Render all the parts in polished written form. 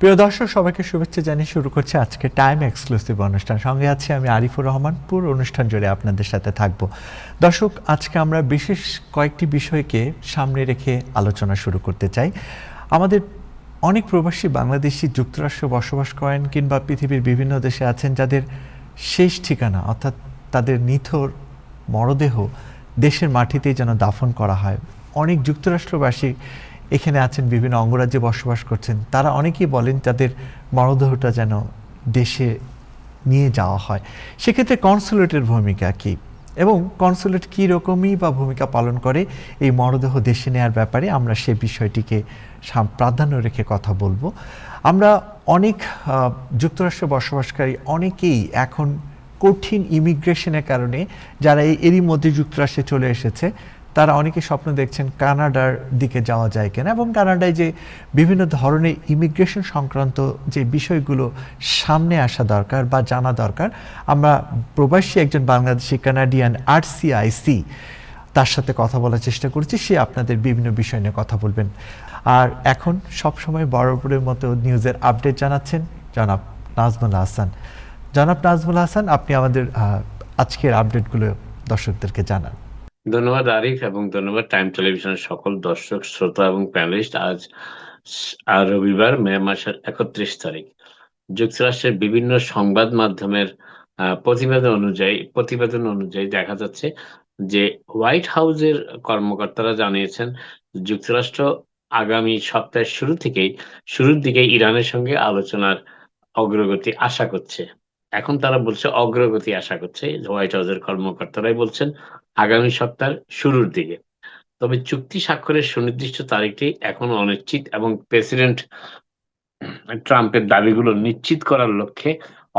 প্রিয় দর্শক, সবাইকে শুভেচ্ছা জানিয়ে শুরু করছে আজকে টাইম এক্সক্লুসিভ অনুষ্ঠান। সঙ্গে আছি আমি আরিফুর রহমান। পুরো অনুষ্ঠান জুড়ে আপনাদের সাথে থাকব। দর্শক, আজকে আমরা বিশেষ কয়েকটি বিষয়কে সামনে রেখে আলোচনা শুরু করতে চাই। আমাদের অনেক প্রবাসী বাংলাদেশি যুক্তরাষ্ট্রে বসবাস করেন কিংবা পৃথিবীর বিভিন্ন দেশে আছেন, যাদের শেষ ঠিকানা অর্থাৎ তাদের নিথর মরদেহ দেশের মাটিতেই যেন দাফন করা হয়। অনেক যুক্তরাষ্ট্রবাসী এখানে আছেন, বিভিন্ন অঙ্গরাজ্যে বসবাস করছেন। তারা অনেকেই বলেন তাদের মরদেহটা যেন দেশে নিয়ে যাওয়া হয়। সেক্ষেত্রে কনসুলেটের ভূমিকা কী এবং কনসুলেট কী রকমই বা ভূমিকা পালন করে এই মরদেহ দেশে নেওয়ার ব্যাপারে আমরা সে বিষয়টিকে প্রাধান্য রেখে কথা বলবো। আমরা অনেক যুক্তরাষ্ট্রে বসবাসকারী অনেকেই এখন কঠিন ইমিগ্রেশনের কারণে যারা এরই মধ্যে যুক্তরাষ্ট্রে চলে এসেছে, তারা অনেকে স্বপ্ন দেখছেন কানাডার দিকে যাওয়া যায় কিনা, এবং কানাডায় যে বিভিন্ন ধরনের ইমিগ্রেশন সংক্রান্ত যে বিষয়গুলো সামনে আসা দরকার বা জানা দরকার। আমরা প্রবাসী একজন বাংলাদেশি কানাডিয়ান আরসিআইসি, তার সাথে কথা বলার চেষ্টা করছি। সে আপনাদের বিভিন্ন বিষয় নিয়ে কথা বলবেন। আর এখন সবসময় বরাবরের মতো নিউজের আপডেট জানাচ্ছেন জনাব নাজমুল হাসান। জনাব নাজমুল হাসান, আপনি আমাদের আজকের আপডেটগুলো দর্শকদেরকে জানান। ধন্যবাদ আরিফ, এবং ধন্যবাদ টাইম টেলিভিশনের সকল দর্শক, শ্রোতা এবং প্যানেলিস্ট। আজ রবিবার, মে মাসের 31 তারিখ। যুক্তরাষ্ট্রের বিভিন্ন সংবাদ মাধ্যমের প্রতিবেদন অনুযায়ী দেখা যাচ্ছে যে হোয়াইট হাউসের কর্মকর্তারা জানিয়েছেন যুক্তরাষ্ট্র আগামী সপ্তাহের শুরুর দিকে ইরানের সঙ্গে আলোচনার অগ্রগতি আশা করছে। এখন তারা বলছে অগ্রগতি আশা করছে, হোয়াইট হাউসের কর্মকর্তারাই বলছেন আগামী সপ্তাহের শুরুর দিকে। তবে চুক্তি স্বাক্ষরের সুনির্দিষ্ট তারিখটি এখনো অনিশ্চিত, এবং প্রেসিডেন্ট ট্রাম্পের দাবিগুলো নিশ্চিত করার লক্ষ্যে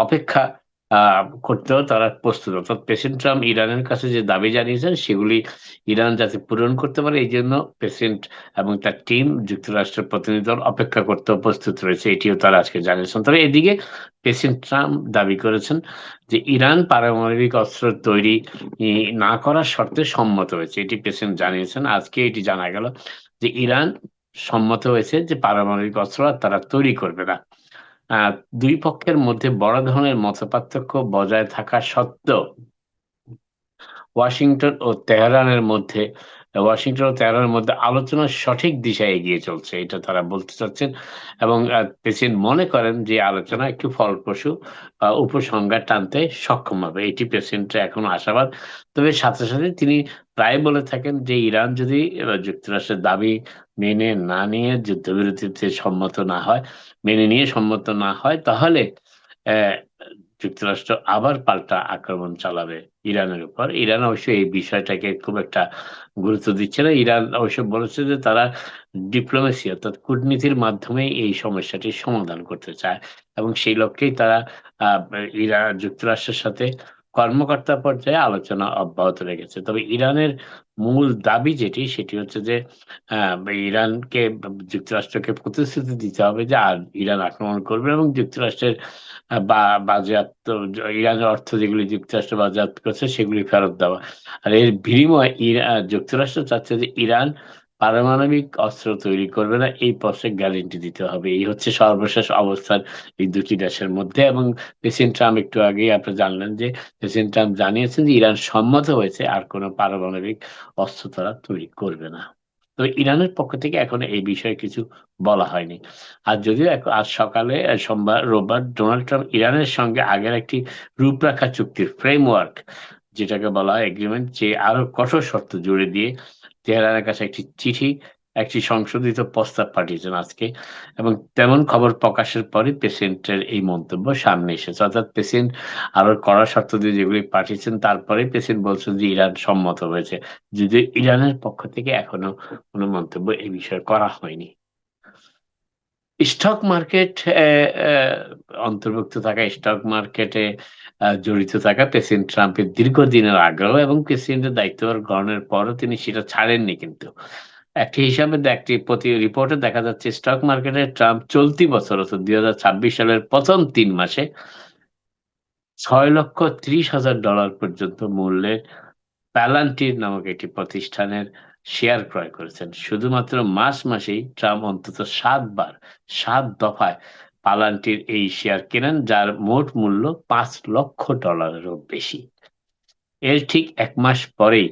অপেক্ষা করতেও তারা প্রস্তুত। অর্থাৎ প্রেসিডেন্ট ট্রাম্প ইরানের কাছে যে দাবি জানিয়েছেন সেগুলি ইরান যাতে পূরণ করতে পারে, এই জন্য প্রেসিডেন্ট এবং তার টিম, যুক্তরাষ্ট্রের প্রতিনিধি দল অপেক্ষা করতেও প্রস্তুত রয়েছে, এটিও তারা আজকে জানিয়েছেন। তবে এদিকে প্রেসিডেন্ট ট্রাম্প দাবি করেছেন যে ইরান পারমাণবিক অস্ত্র তৈরি না করার শর্তে সম্মত হয়েছে। এটি প্রেসিডেন্ট জানিয়েছেন। আজকে এটি জানা গেল যে ইরান সম্মত হয়েছে যে পারমাণবিক অস্ত্র আর তারা তৈরি করবে না। দুই পক্ষের মধ্যে বড় ধরনের মতপার্থক্য বজায় থাকা সত্ত্বেও ওয়াশিংটন ও তেহরানের মধ্যে আলোচনার সঠিক দিশায় এগিয়ে চলছে, এটা তারা বলতে চাচ্ছেন। এবং প্রেসিডেন্ট মনে করেন যে আলোচনা একটু ফলপ্রসূ উপসংহার টানতে সক্ষম হবে, এটি প্রেসিডেন্টের এখনো আশাবাদ। তবে সাথে সাথে তিনি প্রায় বলে থাকেন যে ইরান যদি যুক্তরাষ্ট্রের দাবি যুদ্ধবিরতিতে মেনে নিয়ে সম্মত না হয়, তাহলে আহ, যুক্তরাষ্ট্র আবার পাল্টা আক্রমণ চালাবে ইরানের উপর। ইরান অবশ্য এই বিষয়টাকে খুব একটা গুরুত্ব দিচ্ছে না। ইরান অবশ্য বলেছে যে তারা ডিপ্লোমেসি অর্থাৎ কূটনীতির মাধ্যমে এই সমস্যাটির সমাধান করতে চায়, এবং সেই লক্ষ্যেই তারা যুক্তরাষ্ট্রের সাথে কর্মকর্তা পর্যায়ে আলোচনা অব্যাহত রেখেছে। তবে ইরানের মূল দাবি সেটি হচ্ছে যে ইরানকে যুক্তরাষ্ট্রকে প্রতিশ্রুতি দিতে হবে যে আর ইরান আক্রমণ করবে, এবং যুক্তরাষ্ট্রের বা বাজেয়াপ্ত ইরানের অর্থ যেগুলি যুক্তরাষ্ট্র বাজেয়াপ্ত করছে সেগুলি ফেরত দেওয়া। আর এর বিনিময়ে যুক্তরাষ্ট্র চাচ্ছে যে ইরান পারমাণবিক অস্ত্র তৈরি করবে না, এই প্রশ্নে গ্যারান্টি দিতে হবে। এই হচ্ছে সর্বশেষ অবস্থান এই দুটি দেশের মধ্যে। এবং প্রেসিডেন্ট ট্রাম্প একটু আগেই আপনি জানলেন যে প্রেসিডেন্ট ট্রাম্প জানিয়েছেন যে ইরান সম্মত হয়েছে আর কোনো পারমাণবিক অস্ত্র তারা তৈরি করবে না। তবে ইরানের পক্ষ থেকে এখন এই বিষয়ে কিছু বলা হয়নি। আর যদিও আজ সকালে রোববার ডোনাল্ড ট্রাম্প ইরানের সঙ্গে আগের একটি রূপরেখা চুক্তির ফ্রেমওয়ার্ক, যেটাকে বলা হয় এগ্রিমেন্ট, যে আরো কঠোর শর্ত জুড়ে দিয়ে তেহরানের কাছে একটি সংশোধিত প্রস্তাব পাঠিয়েছেন আজকে। এবং তেমন খবর প্রকাশের পরে প্রেসিডেন্টের এই মন্তব্য সামনে এসেছে। অর্থাৎ প্রেসিডেন্ট আরো কড়া শর্ত দিয়ে যেগুলি পাঠিয়েছেন, তারপরে প্রেসিডেন্ট বলছেন যে ইরান সম্মত হয়েছে, যদিও ইরানের পক্ষ থেকে এখনো কোনো মন্তব্য এই বিষয়ে করা হয়নি। স্টক মার্কেট স্টক মার্কেটে জড়িত থাকা প্রেসিডেন্ট ট্রাম্পের দীর্ঘদিনের আগ্রহ, এবং প্রেসিডেন্টের দায়িত্বভার গ্রহণের পরও তিনি সেটা ছাড়েননি। কিন্তু একটি রিপোর্টে দেখা যাচ্ছে স্টক মার্কেটে ট্রাম্প চলতি বছর অর্থাৎ 2026 সালের প্রথম 3 মাসে $6,30,000 পর্যন্ত মূল্যের প্যালান্টির নামক একটি প্রতিষ্ঠানের শেয়ার ক্রয় করেছেন। শুধুমাত্র মাসেই ট্রাম্প অন্তত 7 দফায় পালান্টির এই শেয়ার কেনেন, যার মোট মূল্য $5 লক্ষ বেশি। এর ঠিক 1 মাস পরেই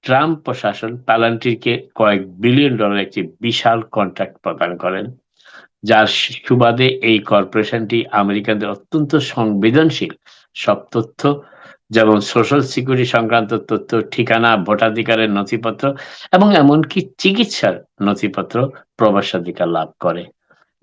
ট্রাম্প প্রশাসন পালান্টিরকে কয়েক বিলিয়ন ডলার একটি বিশাল কন্ট্রাক্ট প্রদান করেন, যার সুবাদে এই কর্পোরেশনটি আমেরিকানদের অত্যন্ত সংবেদনশীল সব তথ্য, যেমন সোশ্যাল সিকিউরিটি সংক্রান্ত তথ্য, ঠিকানা, ভোটাধিকারের নথিপত্র এবং এমনকি চিকিৎসার নথিপত্র প্রবেশাধিকার লাভ করে।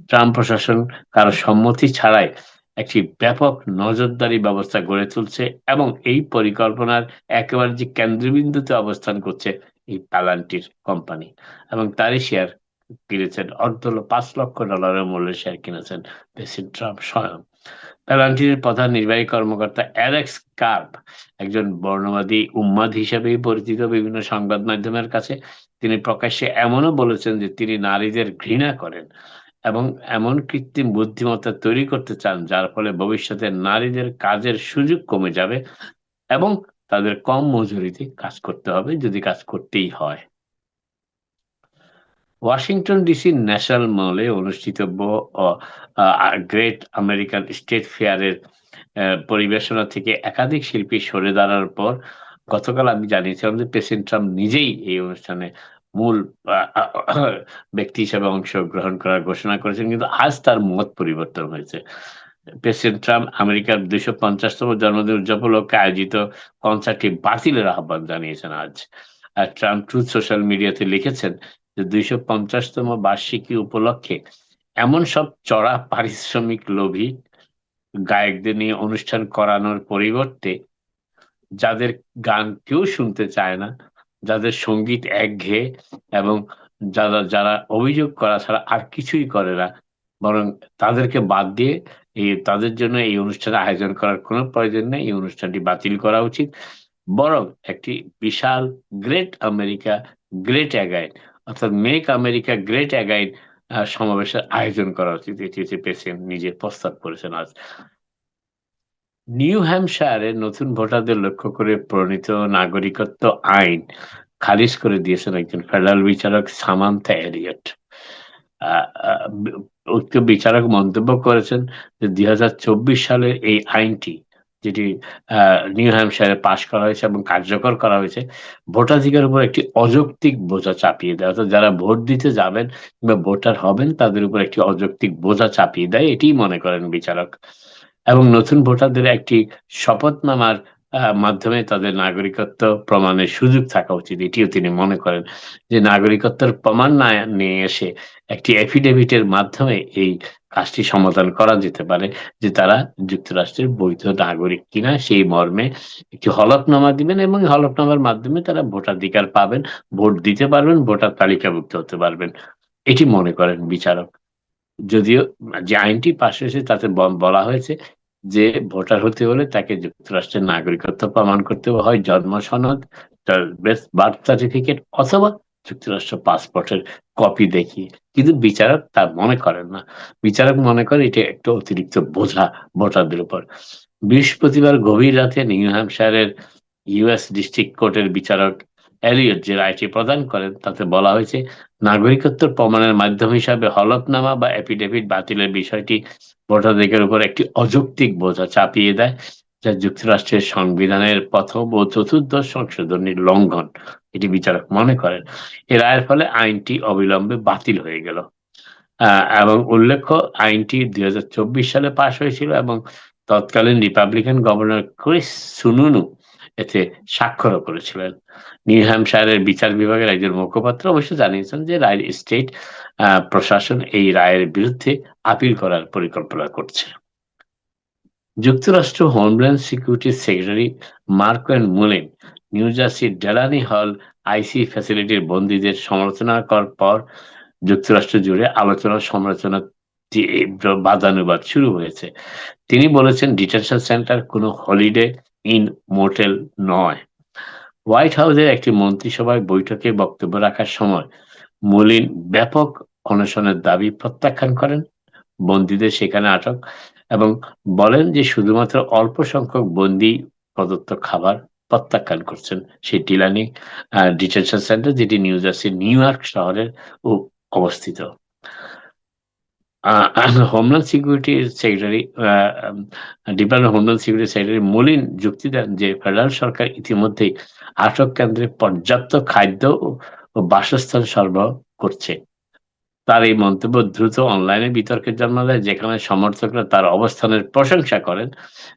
ট্রাম্প প্রশাসন কারো সম্মতি ছাড়াই একটি ব্যাপক নজরদারি ব্যবস্থা গড়ে তুলছে এবং এই পরিকল্পনার একেবারে যে কেন্দ্রবিন্দুতে অবস্থান করছে এই পালান্টির কোম্পানি, এবং তারই শেয়ার কিনেছেন $5 লক্ষ মূল্যের শেয়ার কিনেছেন প্রেসিডেন্ট ট্রাম্প স্বয়ং। প্যালান্টিরের প্রধান নির্বাহী কর্মকর্তা অ্যালেক্স কার্প একজন বর্ণবাদী উন্মাদ হিসেবেই পরিচিত বিভিন্ন সংবাদ মাধ্যমের কাছে। তিনি প্রকাশ্যে এমনও বলেছেন যে তিনি নারীদের ঘৃণা করেন এবং এমন কৃত্রিম বুদ্ধিমত্তা তৈরি করতে চান যার ফলে ভবিষ্যতে নারীদের কাজের সুযোগ কমে যাবে এবং তাদের কম মজুরিতে কাজ করতে হবে, যদি কাজ করতেই হয়। ওয়াশিংটন ডিসির ন্যাশনাল মলে অনুষ্ঠিতব্য গ্রেট আমেরিকান স্টেট ফেয়ারের পরিবেশনা থেকে একাধিক শিল্পী সরে দাঁড়ানোর পর গতকাল আমি জানিয়েছিলাম যে প্রেসিডেন্ট ট্রাম্প নিজেই এই অনুষ্ঠানে মূল ব্যক্তি হিসেবে অংশগ্রহণ করার ঘোষণা করেছেন, কিন্তু আজ তার মত পরিবর্তন হয়েছে। প্রেসিডেন্ট ট্রাম্প আমেরিকার 250তম জন্মদিন উদযাপন উপলক্ষে আয়োজিত কনসার্টটি বাতিলের আহ্বান জানিয়েছেন আজ। আর ট্রাম্প ট্রুথ সোশ্যাল মিডিয়াতে লিখেছেন যে 250তম বার্ষিকী উপলক্ষে এমন সব চড়া পারিশ্রমিক লোভী গায়কদের নিয়ে অনুষ্ঠান করানোর পরিবর্তে, যাদের গান কেউ শুনতে চায় না, যাদের সঙ্গীত একঘেয়ে এবং যারা যারা অভিযোগ করা ছাড়া আর কিছুই করে না, বরং তাদেরকে বাদ দিয়ে তাদের জন্য এই অনুষ্ঠানের আয়োজন করার কোনো প্রয়োজন নেই। এই অনুষ্ঠানটি বাতিল করা উচিত। বরং একটি বিশাল গ্রেট আমেরিকা গ্রেট অ্যাগাইন, অর্থাৎ মেক আমেরিকা গ্রেট অ্যাগাইন সমাবেশের আয়োজন করা উচিত। এটি হচ্ছে প্রেসিডেন্ট নিজে প্রস্তাব করেছেন আজ। নিউ হ্যাম্পশায়ারে নতুন ভোটারদের লক্ষ্য করে প্রণীত নাগরিকত্ব আইন খারিজ করে দিয়েছেন একজন ফেডারেল বিচারক সামান্থা এলিয়ট। উক্ত বিচারক মন্তব্য করেছেন যে 2024 সালের এই আইনটি, যেটি নিউ হ্যাম্পশায়ারে পাশ করা হয়েছে এবং কার্যকর করা হয়েছে, ভোটাধিকারের উপর একটি অযৌক্তিক বোঝা চাপিয়ে দেয়। অর্থাৎ যারা ভোট দিতে যাবেন কিংবা ভোটার হবেন তাদের উপর একটি অযৌক্তিক বোঝা চাপিয়ে দেয়, এটিই মনে করেন বিচারক। এবং নতুন ভোটারদের একটি শপথনামার মাধ্যমে তাদের নাগরিকত্ব প্রমাণের সুযোগ থাকা উচিত, এটিও তিনি মনে করেন। যে নাগরিকত্বের প্রমাণ না নিয়ে এসে একটি এফিডেভিটের মাধ্যমে এই কাজটি সমাধান করা যেতে পারে যে তারা যুক্তরাষ্ট্রের বৈধ নাগরিক কিনা, সেই মর্মে একটি হলফনামা দিবেন এবং হলফনামার মাধ্যমে তারা ভোটাধিকার পাবেন, ভোট দিতে পারবেন, ভোটার তালিকাভুক্ত হতে পারবেন, এটি মনে করেন বিচারক। যদিও যে আইনটি পাশ হয়েছে তাতে বলা হয়েছে যে ভোটার হতে হলে তাকে যুক্তরাষ্ট্রের নাগরিকত্ব প্রমাণ করতে হয় জন্ম সনদ, বার্থ সার্টিফিকেট অথবা যুক্তরাষ্ট্র পাসপোর্টের কপি দেখিয়ে, কিন্তু বিচারক তা মনে করেন না। বিচারক মনে করে এটা একটা অতিরিক্ত বোঝা ভোটারদের উপর। বৃহস্পতিবার গভীর রাতে নিউ হ্যাম্পশায়ারের ইউএস ডিস্ট্রিক্ট কোর্টের বিচারক এলিয়ট যে রায়টি প্রদান করেন তাতে বলা হয়েছে নাগরিকত্ব প্রমাণের মাধ্যম হিসাবে হলফনামা বা এফিডেভিট বাতিলের বিষয়টি ভোটাধিকারের উপর একটি অযৌক্তিক বোঝা চাপিয়ে দেয়, যা যুক্তরাষ্ট্রের সংবিধানের প্রথম ও চতুর্দশ সংশোধনীর লঙ্ঘন, এটি বিচারক মনে করেন। এ রায়ের ফলে আইনটি অবিলম্বে বাতিল হয়ে গেল। এবং উল্লেখ্য আইনটি 2024 সালে পাশ হয়েছিল এবং তৎকালীন রিপাবলিকান গভর্নর ক্রিস সুনুনু এতে স্বাক্ষরও করেছিলেন। নিউ হ্যাম্পশায়ারের বিচার বিভাগের একজন মুখপাত্র অবশ্য জানিয়েছেন যে স্টেট প্রশাসন এই রায়ের বিরুদ্ধে আপিল করার পরিকল্পনা করছে। যুক্তরাষ্ট্র হোমল্যান্ড সিকিউরিটি সেক্রেটারি মার্কোয়েন মুলিন নিউ জার্সির ডেলানি হল আইসি ফ্যাসিলিটির বন্দীদের সমালোচনা করার পর যুক্তরাষ্ট্র জুড়ে আলোচনা সমালোচনা বাদানুবাদ শুরু হয়েছে। তিনি বলেছেন ডিটেনশন সেন্টার কোনো হলিডে ইন মোটেল নয়। হোয়াইট হাউসের একটি মন্ত্রিসভায় বৈঠকে বক্তব্য রাখার সময় মুলিন ব্যাপক অনশনের দাবি প্রত্যাখ্যান করেন বন্দীদের সেখানে আটক এবং বলেন যে শুধুমাত্র অল্প সংখ্যক বন্দী প্রদত্ত খাবার প্রত্যাখ্যান করছেন সেই ডিলানি ডিটেনশন সেন্টার, যেটি নিউ জার্সির নিউ ইয়র্ক শহরের অবস্থিত। Homeland security secretary department homeland security secretary Mullin যুক্তি দেন যে ফেডারেল সরকার ইতিমধ্যেই আটক কেন্দ্রে পর্যাপ্ত খাদ্য ও বাসস্থান সরবরাহ করছে। তার এই মন্তব্য দ্রুত অনলাইনে বিতর্কের জন্ম দেয়, যেখানে সমর্থকরা তার অবস্থানের প্রশংসা করেন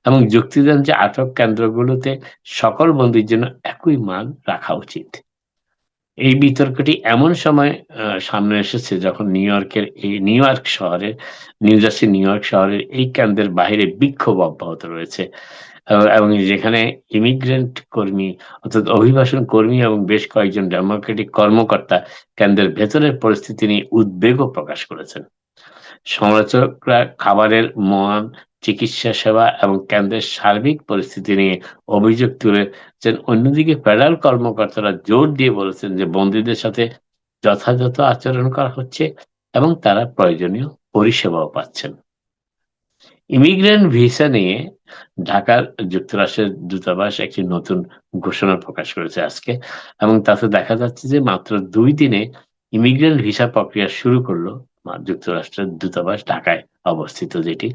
এবং যুক্তি দেন যে আটক কেন্দ্রগুলোতে সকল বন্দীর জন্য একই মান রাখা উচিত। এই বিতর্কটি এমন সময় সামনে এসেছে যখন নিউ ইয়র্ক শহরের নিউ ইয়র্ক শহরের এই কেন্দ্রের বাইরে বিক্ষোভ অব্যাহত রয়েছে। এবং যেখানে ইমিগ্রেন্ট কর্মী অর্থাৎ অভিবাসন কর্মী এবং বেশ কয়েকজন ডেমোক্রেটিক কর্মকর্তা কেন্দ্রের ভেতরের পরিস্থিতি নিয়ে উদ্বেগও প্রকাশ করেছেন। সমালোচকরা খাবারের মান, চিকিৎসা সেবা এবং কেন্দ্রের সার্বিক পরিস্থিতি নিয়ে অভিযোগ তুলেছেন। অন্যদিকে ফেডারেল কর্মকর্তারা জোর দিয়ে বলেছেন যে বন্দীদের সাথে যথাযথ আচরণ করা হচ্ছে এবং তারা প্রয়োজনীয় পরিষেবাও পাচ্ছেন। ইমিগ্রেন্ট ভিসা নিয়ে ঢাকার যুক্তরাষ্ট্রের দূতাবাস একটি নতুন ঘোষণা প্রকাশ করেছে আজকে, এবং তাতে দেখা যাচ্ছে যে মাত্র 2 দিনে ইমিগ্রেন্ট ভিসা প্রক্রিয়া শুরু করলো যুক্তরাষ্ট্রের দূতাবাস ঢাকায় অবস্থিত, যেটি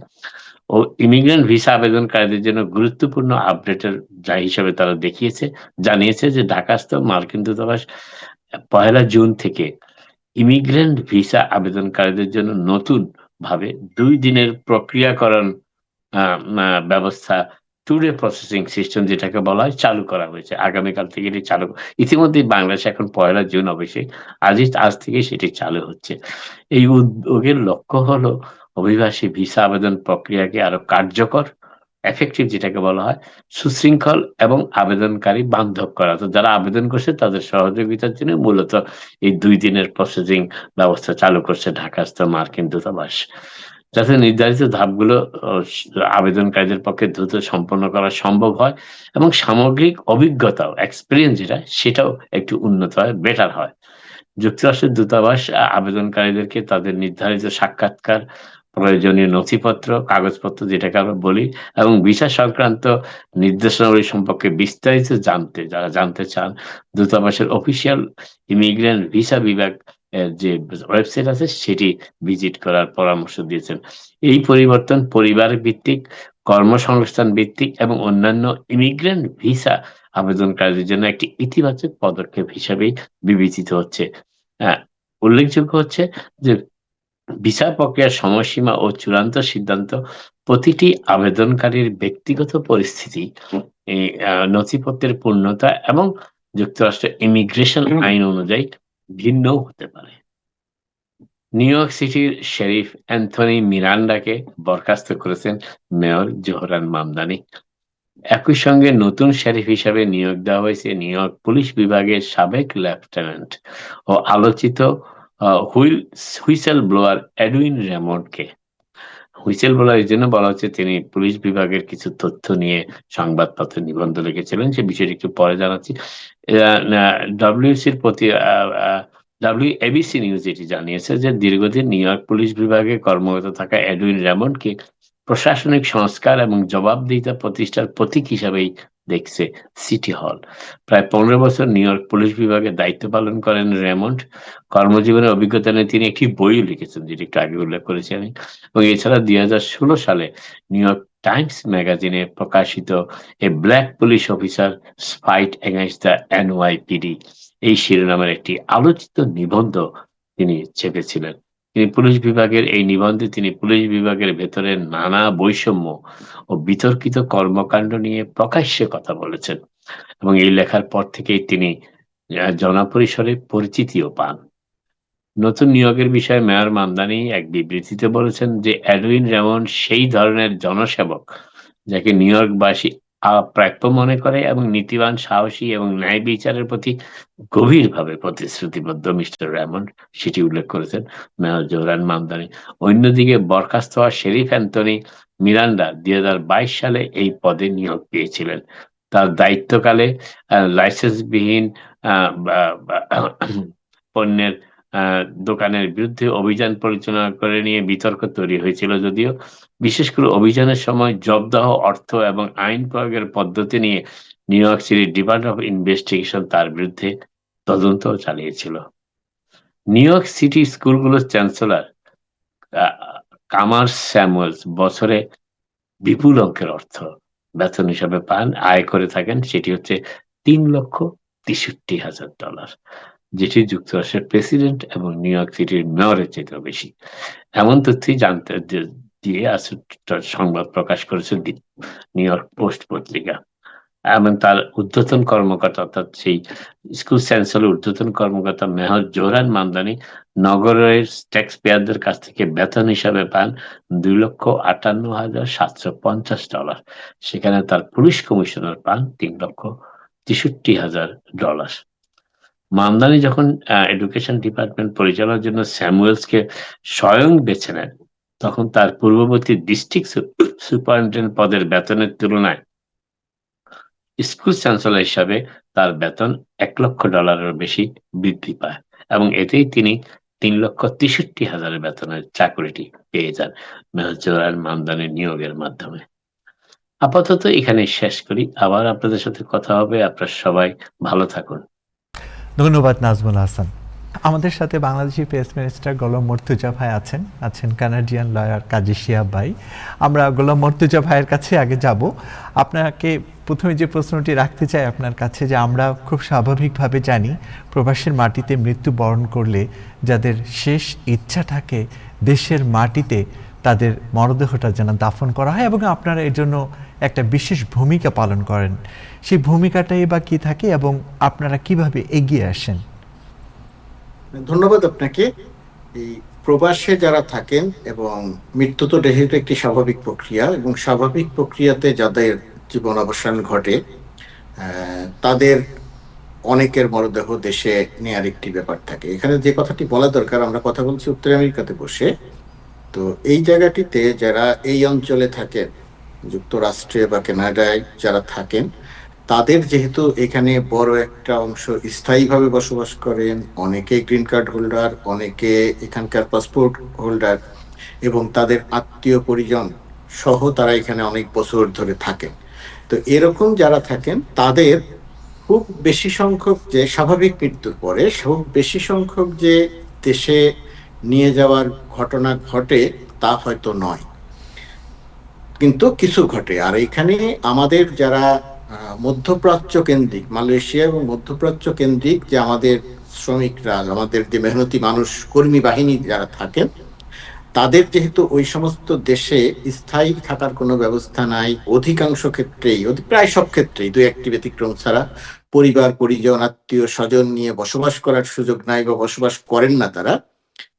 ও ইমিগ্রেন্ট ভিসা আবেদনকারীদের জন্য গুরুত্বপূর্ণ আপডেটের হিসেবে তারা জানিয়েছে যে ঢাকাস্থ মার্কিন দূতাবাস 1 জুন থেকে ইমিগ্রেন্ট ভিসা আবেদনকারীদের জন্য নতুন ভাবে 2 দিনের প্রক্রিয়াকরণ ব্যবস্থা, টু ডে প্রসেসিং সিস্টেম যেটাকে বলা হয়, চালু করা হয়েছে। আগামীকাল থেকে এটি চালু, ইতিমধ্যে বাংলাদেশে এখন 1 জুন, অবশ্যই আজ থেকে সেটি চালু হচ্ছে। এই উদ্যোগের লক্ষ্য হলো অভিবাসী ভিসা আবেদন প্রক্রিয়াকে আরো কার্যকর, এফেক্টিভ যেটাকে বলা হয়, সুশৃঙ্খল এবং আবেদনকারী বান্ধব করা। তো যারা আবেদন করছে তাদের সহযোগিতার জন্য মূলত এই 2 দিনের প্রসেসিং ব্যবস্থা চালু করছে ঢাকাস্থ মার্কিন দূতাবাস, যাতে নির্ধারিত ধাপগুলো আবেদনকারীদের পক্ষে দ্রুত সম্পন্ন করা সম্ভব হয় এবং সামগ্রিক অভিজ্ঞতাও, এক্সপেরিয়েন্স সেটাও একটু উন্নত হয়, বেটার হয়। যুক্তরাষ্ট্রের দূতাবাস আবেদনকারীদেরকে তাদের নির্ধারিত সাক্ষাৎকার, প্রয়োজনীয় নথিপত্র, কাগজপত্র যেটাকে আমরা বলি, এবং ভিসা সংক্রান্ত নির্দেশনাবলী সম্পর্কে বিস্তারিত যারা জানতে চান, দূতাবাসের অফিসিয়াল ইমিগ্রেন্ট ভিসা বিভাগ যে ওয়েবসাইট আছে সেটি ভিজিট করার পরামর্শ দিয়েছেন। এই পরিবর্তন পরিবার ভিত্তিক, কর্মসংস্থান ভিত্তিক এবং অন্যান্য ইমিগ্রেন্ট ভিসা আবেদনকারীদের জন্য একটি ইতিবাচক পদক্ষেপ হিসেবেই বিবেচিত হচ্ছে। উল্লেখযোগ্য হচ্ছে যে ভিসা প্রক্রিয়ার সময়সীমা ও চূড়ান্ত সিদ্ধান্ত প্রতিটি আবেদনকারীর ব্যক্তিগত পরিস্থিতি, নথিপত্রের পূর্ণতা এবং যুক্তরাষ্ট্রের ইমিগ্রেশন আইন অনুযায়ী ভিন্ন হতে পারে। নিউ ইয়র্ক সিটির শেরিফ অ্যান্থনি মিরান্ডাকে বরখাস্ত করেছেন মেয়র জোহরান মামদানি। একই সঙ্গে নতুন শেরিফ হিসাবে নিয়োগ দেওয়া হয়েছে নিউ ইয়র্ক পুলিশ বিভাগের সাবেক লেফটেন্যান্ট ও আলোচিত হুইসেল ব্লোয়ার এডউইন রেমন্ডকে। হুইসেল ব্লোয়ার এই জন্য বলা হচ্ছে, তিনি পুলিশ বিভাগের কিছু তথ্য নিয়ে সংবাদপত্রে নিবন্ধ লিখেছিলেন, সে বিষয়টি একটু পরে জানাচ্ছি। ডব্লিউসির প্রতি WABC নিউজ এটি জানিয়েছে যে দীর্ঘদিন নিউ ইয়র্ক পুলিশ বিভাগে কর্মরত থাকা এডউইন রেমন্ডকে প্রশাসনিক সংস্কার এবং জবাবদিহিতা প্রতিষ্ঠার প্রতীক হিসাবেই দেখছে সিটি হল। প্রায় 15 বছর নিউ ইয়র্ক পুলিশ বিভাগে দায়িত্ব পালন করেন রেমন্ড। কর্মজীবনের অভিজ্ঞতা নিয়ে তিনি একটি বইও লিখেছেন, যেটি একটু আগে উল্লেখ করেছি আমি। এবং এছাড়া 2016 সালে নিউ ইয়র্ক টাইমস ম্যাগাজিনে প্রকাশিত a black police officer fight against the NYPD এই শিরোনামের একটি আলোচিত নিবন্ধ তিনি ছেপেছিলেন। এই নিবন্ধে তিনি পুলিশ বিভাগের ভেতরে নানা বৈষম্য ও বিতর্কিত কর্মকাণ্ড নিয়ে প্রকাশ্যে কথা বলেছেন, এবং এই লেখার পর থেকেই তিনি জনপরিসরে পরিচিতিও পান। নতুন নিয়োগের বিষয়ে মেয়র মামদানি এক বিবৃতিতে বলেছেন যে এডউইন রেমন্ড সেই ধরনের জনসেবক যাকে নিউ ইয়র্কবাসী প্রাপ্য মনে করে এবং নীতিবান, সাহসী এবং ন্যায় বিচারের প্রতি গভীরভাবে প্রতিশ্রুতিবদ্ধ মিস্টার রেমন্ড, সেটি উল্লেখ করেছেন মেয়র জোহরান মামদানি। অন্যদিকে বরখাস্ত হওয়া শেরিফ অ্যান্থনি মিরান্ডা 2022 সালে এই পদে নিয়োগ পেয়েছিলেন। তার দায়িত্বকালে লাইসেন্সবিহীন পণ্যের দোকানের বিরুদ্ধে অভিযান পরিচালনা করে নিয়ে বিতর্ক তৈরি হয়েছিল, যদিও বিশেষ করে অভিযানের সময় জব্দ অর্থ এবং আইন প্রয়োগের পদ্ধতি নিয়ে new York city department of investigation তার বিরুদ্ধে তদন্ত চালিয়েছিল। নিউ ইয়র্ক সিটি স্কুলগুলোর চ্যান্সেলর কামার স্যামুয়েলস বছরে বিপুল অঙ্কের অর্থ বেতন হিসাবে পান, আয় করে থাকেন, সেটি হচ্ছে $3,63,000, যেটি যুক্তরাষ্ট্রের প্রেসিডেন্ট এবং নিউ ইয়র্ক সিটির মেয়রের চাইতেও বেশি। এমন তথ্যই জানতে দিয়ে আজ সংবাদ প্রকাশ করেছে নিউ ইয়র্ক পোস্ট পত্রিকা। এবং তার ঊর্ধ্বতন কর্মকর্তা, অর্থাৎ সেই স্কুল চ্যান্সেলর ঊর্ধ্বতন কর্মকর্তা মেয়র জোহরান মামদানি নগরের ট্যাক্স পেয়ারদের কাছ থেকে বেতন হিসাবে পান $2,58,750। সেখানে তার পুলিশ কমিশনার পান $3,63,000। মামদানি যখন এডুকেশন ডিপার্টমেন্ট পরিচালনার জন্য স্যামুয়েলসকে স্বয়ং বেছে নেন, তখন তার পূর্ববর্তী ডিস্ট্রিক্ট সুপারিনটেন্ডেন্ট পদের বেতনের তুলনায় স্কুল চ্যান্সেলর হিসাবে তার বেতন $1,00,000 বেশি বৃদ্ধি পায় এবং এতেই তিনি $3,63,000 বেতনের চাকরিটি পেয়ে যান মেয়র জোহরান মামদানির নিয়োগের মাধ্যমে। আপাতত এখানে শেষ করি, আবার আপনাদের সাথে কথা হবে। আপনারা সবাই ভালো থাকুন। ধন্যবাদ নাজমুল হাসান। আমাদের সাথে বাংলাদেশি প্রেস মিনিস্টার গোলাম মর্তুজা ভাই আছেন কানাডিয়ান লয়ার কাজী শিহাব ভাই। আমরা গোলাম মর্তুজা ভাইয়ের কাছে আগে যাব। আপনাকে প্রথমে যে প্রশ্নটি রাখতে চাই আপনার কাছে, যে আমরা খুব স্বাভাবিকভাবে জানি প্রবাসের মাটিতে মৃত্যুবরণ করলে যাদের শেষ ইচ্ছা থাকে দেশের মাটিতে তাদের মরদেহটা যেন দাফন করা হয়, এবং আপনারা এর জন্য একটা বিশেষ ভূমিকা পালন করেন। সেই ভূমিকাটাই বা কী থাকে এবং আপনারা কিভাবে এগিয়ে আসেন? ধন্যবাদ আপনাকে। এই প্রবাসে যারা থাকেন, এবং মৃত্যু তো যেহেতু একটি স্বাভাবিক প্রক্রিয়া, এবং স্বাভাবিক প্রক্রিয়াতে যাদের জীবন অবসান ঘটে তাদের অনেকের মরদেহ দেশে নেয়ার একটি ব্যাপার থাকে। এখানে যে কথাটি বলা দরকার, আমরা কথা বলছি উত্তর আমেরিকাতে বসে, তো এই জায়গাটিতে যারা এই অঞ্চলে থাকেন, যুক্তরাষ্ট্রে বা কানাডায় যারা থাকেন, তাদের যেহেতু এখানে বড় একটা অংশ স্থায়ীভাবে বসবাস করেন, অনেকে গ্রিন কার্ড হোল্ডার, অনেকে এখানকার পাসপোর্ট হোল্ডার, এবং তাদের আত্মীয় পরিজন সহ তারা এখানে অনেক বছর ধরে থাকেন। তো এরকম যারা থাকেন তাদের খুব বেশি সংখ্যক যে স্বাভাবিক মৃত্যুর পরে খুব বেশি সংখ্যক যে দেশে নিয়ে যাওয়ার ঘটনা ঘটে তা হয়তো নয়, কিন্তু কিছু ঘটে। আর এখানে আমাদের যারা মধ্যপ্রাচ্য কেন্দ্রিক, মালয়েশিয়া এবং মধ্যপ্রাচ্য কেন্দ্রিক যে আমাদের শ্রমিকরা, আমাদের যে মেহনতি মানুষ, কর্মী বাহিনী যারা থাকেন, তাদের যেহেতু ওই সমস্ত দেশে স্থায়ী থাকার কোনো ব্যবস্থা নাই, অধিকাংশ ক্ষেত্রেই, প্রায় সব ক্ষেত্রেই, দুই একটি ব্যতিক্রম ছাড়া, পরিবার পরিজন আত্মীয় স্বজন নিয়ে বসবাস করার সুযোগ নাই বা বসবাস করেন না।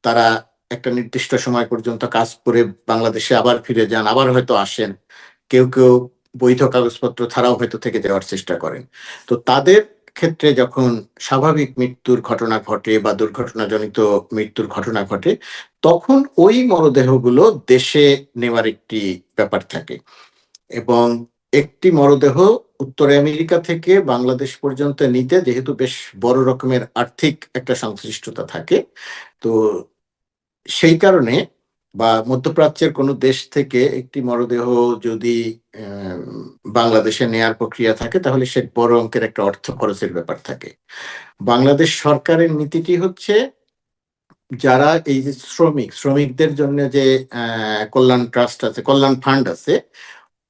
তারা একটা নির্দিষ্ট সময় পর্যন্ত কাজ করে বাংলাদেশে আবার ফিরে যান, আবার হয়তো আসেন, কেউ কেউ বৈধ কাগজপত্র ছাড়াও হয়তো থেকে যাওয়ার চেষ্টা করেন। তো তাদের ক্ষেত্রে যখন স্বাভাবিক মৃত্যুর ঘটনা ঘটে বা দুর্ঘটনাজনিত মৃত্যুর ঘটনা ঘটে, তখন ওই মরদেহগুলো দেশে নেওয়ার একটি ব্যাপার থাকে। এবং একটি মরদেহ উত্তর আমেরিকা থেকে বাংলাদেশ পর্যন্ত নিতে যেহেতু বেশ বড় রকমের আর্থিক একটা সংশ্লিষ্টতা থাকে, তো সেই কারণে বা মধ্যপ্রাচ্যের কোনো দেশ থেকে একটি মরদেহ যদি বাংলাদেশে নেয়ার প্রক্রিয়া থাকে, তাহলে সে বড় অঙ্কের একটা অর্থ খরচের ব্যাপার থাকে। বাংলাদেশ সরকারের নীতিটি হচ্ছে, যারা এই যে শ্রমিকদের জন্য যে কল্যাণ ট্রাস্ট আছে, কল্যাণ ফান্ড আছে,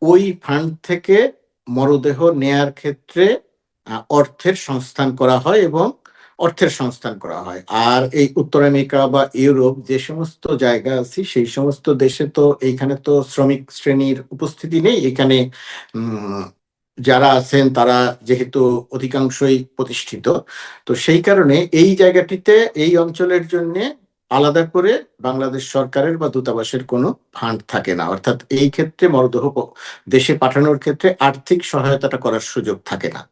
ওই ফান্ড থেকে মরদেহ নেয়ার ক্ষেত্রে অর্থের সংস্থান করা হয় এবং অর্থের সংস্থান করা হয়। আর এই উত্তর আমেরিকা বা ইউরোপ যে সমস্ত জায়গা আছে, সেই সমস্ত দেশে তো এইখানে তো শ্রমিক শ্রেণীর উপস্থিতি নেই। এখানে যারা আছেন তারা যেহেতু অধিকাংশই প্রতিষ্ঠিত, তো সেই কারণে এই জায়গাটিতে এই অঞ্চলের জন্য আলাদা করে বাংলাদেশ সরকারের বা দূতাবাসের কোনো ফান্ড থাকে না। অর্থাৎ এই ক্ষেত্রে মরদেহ দেশে পাঠানোর ক্ষেত্রে আর্থিক সহায়তাটা করার সুযোগ থাকে না।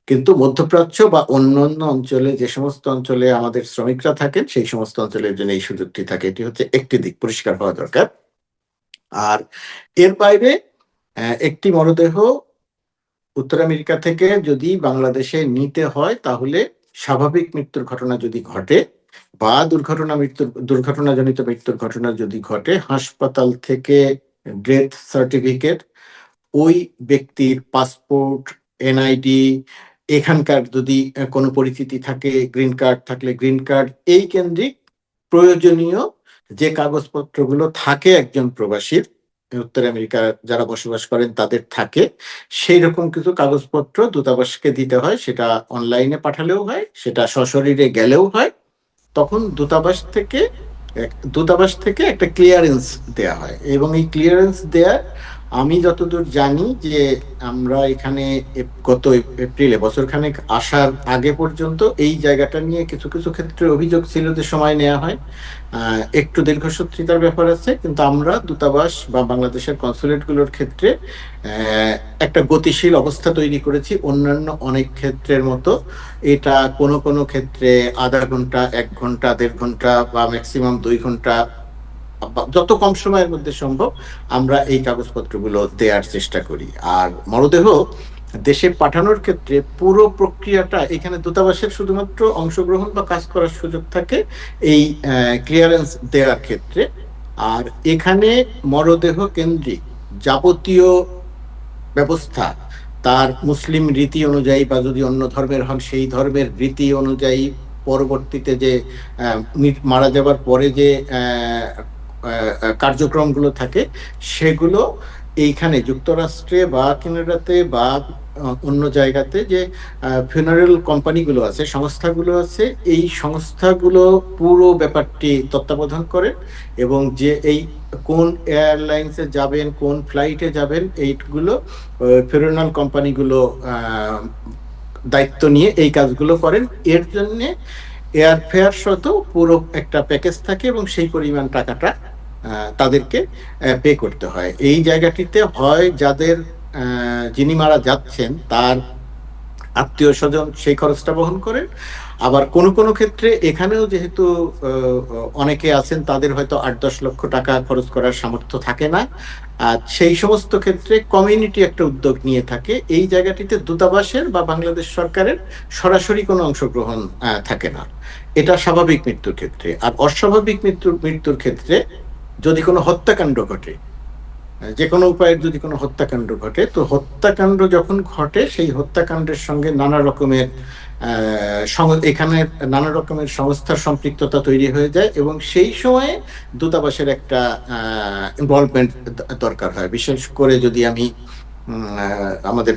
কিন্তু মধ্যপ্রাচ্য বা অন্যান্য অঞ্চলে, যে সমস্ত অঞ্চলে আমাদের শ্রমিকরা থাকেন, সেই সমস্ত অঞ্চলের জন্য এই সুযোগটি থাকে। এটি হচ্ছে একটি দিক, পরিষ্কার হওয়া দরকার। আর এর বাইরে একটি মরদেহ উত্তর আমেরিকা থেকে যদি বাংলাদেশে নিতে হয়, তাহলে স্বাভাবিক মৃত্যুর ঘটনা যদি ঘটে বা দুর্ঘটনাজনিত মৃত্যুর ঘটনা যদি ঘটে, হাসপাতাল থেকে ডেথ সার্টিফিকেট, ওই ব্যক্তির পাসপোর্ট, এনআইডি, এখানকার যদি কোনো পরিচিতি থাকে, গ্রিন কার্ড থাকলে গ্রিন কার্ড, এই কেন্দ্রিক প্রয়োজনীয় যে কাগজপত্রগুলো থাকে একজন প্রবাসীর, উত্তর আমেরিকা যারা বসবাস করেন তাদের থাকে, সেই রকম কিছু কাগজপত্র দূতাবাসকে দিতে হয়। সেটা অনলাইনে পাঠালেও হয়, সেটা সশরীরে গেলেও হয়। তখন দূতাবাস থেকে একটা ক্লিয়ারেন্স দেয়া হয়, এবং এই ক্লিয়ারেন্স দেয়ার আমি যতদূর জানি যে আমরা এখানে গত এপ্রিলে বছরখানেক আসার আগে পর্যন্ত এই জায়গাটা নিয়ে কিছু কিছু ক্ষেত্রে অভিযোগ ছিল যে সময় নেওয়া হয়, একটু দীর্ঘসূত্রিতার ব্যাপার আছে, কিন্তু আমরা দূতাবাস বা বাংলাদেশের কনসুলেটগুলোর ক্ষেত্রে একটা গতিশীল অবস্থা তৈরি করেছি। অন্যান্য অনেক ক্ষেত্রের মতো এটা কোনো কোনো ক্ষেত্রে আধা ঘন্টা, 1 ঘন্টা, 1.5 ঘন্টা বা ম্যাক্সিমাম 2 ঘন্টা, যত কম সময়ের মধ্যে সম্ভব আমরা এই কাগজপত্রগুলো দেওয়ার চেষ্টা করি। আর মরদেহ দেশে পাঠানোর ক্ষেত্রে পুরো প্রক্রিয়াটা এখানে দূতাবাসের শুধুমাত্র অংশগ্রহণ বা কাজ করার সুযোগ থাকে এই ক্লিয়ারেন্স দেওয়ার ক্ষেত্রে। আর এখানে মরদেহ কেন্দ্রিক যাবতীয় ব্যবস্থা তার মুসলিম রীতি অনুযায়ী বা যদি অন্য ধর্মের হন সেই ধর্মের রীতি অনুযায়ী পরবর্তীতে যে মারা যাবার পরে যে কার্যক্রমগুলো থাকে সেগুলো এইখানে যুক্তরাষ্ট্রে বা কানাডাতে বা অন্য জায়গাতে যে ফিউনারেল কোম্পানিগুলো আছে, সংস্থাগুলো আছে, এই সংস্থাগুলো পুরো ব্যাপারটি তত্ত্বাবধান করে, এবং যে এই কোন এয়ারলাইন্সে যাবেন, কোন ফ্লাইটে যাবেন, এইগুলো ফিউনারেল কোম্পানিগুলো দায়িত্ব নিয়ে এই কাজগুলো করেন। এর জন্যে এয়ারফেয়ার সহ পুরো একটা প্যাকেজ থাকে এবং সেই পরিমাণ টাকাটা তাদেরকে পে করতে হয়। এই জায়গাটিতে হয় যাদের যিনি মারা যাচ্ছেন তার আত্মীয় স্বজন সেই খরচটা বহন করেন, আবার কোনো কোনো ক্ষেত্রে এখানেও যেহেতু অনেকে আছেন তাদের হয়তো 8-10 লক্ষ টাকা খরচ করার সামর্থ্য থাকে না, আর সেই সমস্ত ক্ষেত্রে কমিউনিটি একটা উদ্যোগ নিয়ে থাকে। এই জায়গাটিতে দূতাবাসের বা বাংলাদেশ সরকারের সরাসরি কোনো অংশগ্রহণ থাকে না। এটা স্বাভাবিক মৃত্যুর ক্ষেত্রে। আর অস্বাভাবিক মৃত্যুর ক্ষেত্রে যদি কোনো হত্যাকাণ্ড ঘটে, যে কোনো উপায়ে যদি কোনো হত্যাকাণ্ড ঘটে, তো হত্যাকাণ্ড যখন ঘটে সেই হত্যাকাণ্ডের সঙ্গে নানা রকমের এখানে নানা রকমের সংস্থার সম্পৃক্ততা তৈরি হয়ে যায়, এবং সেই সময়ে দূতাবাসের একটা ইনভলভমেন্ট দরকার হয়। বিশেষ করে যদি আমি আমাদের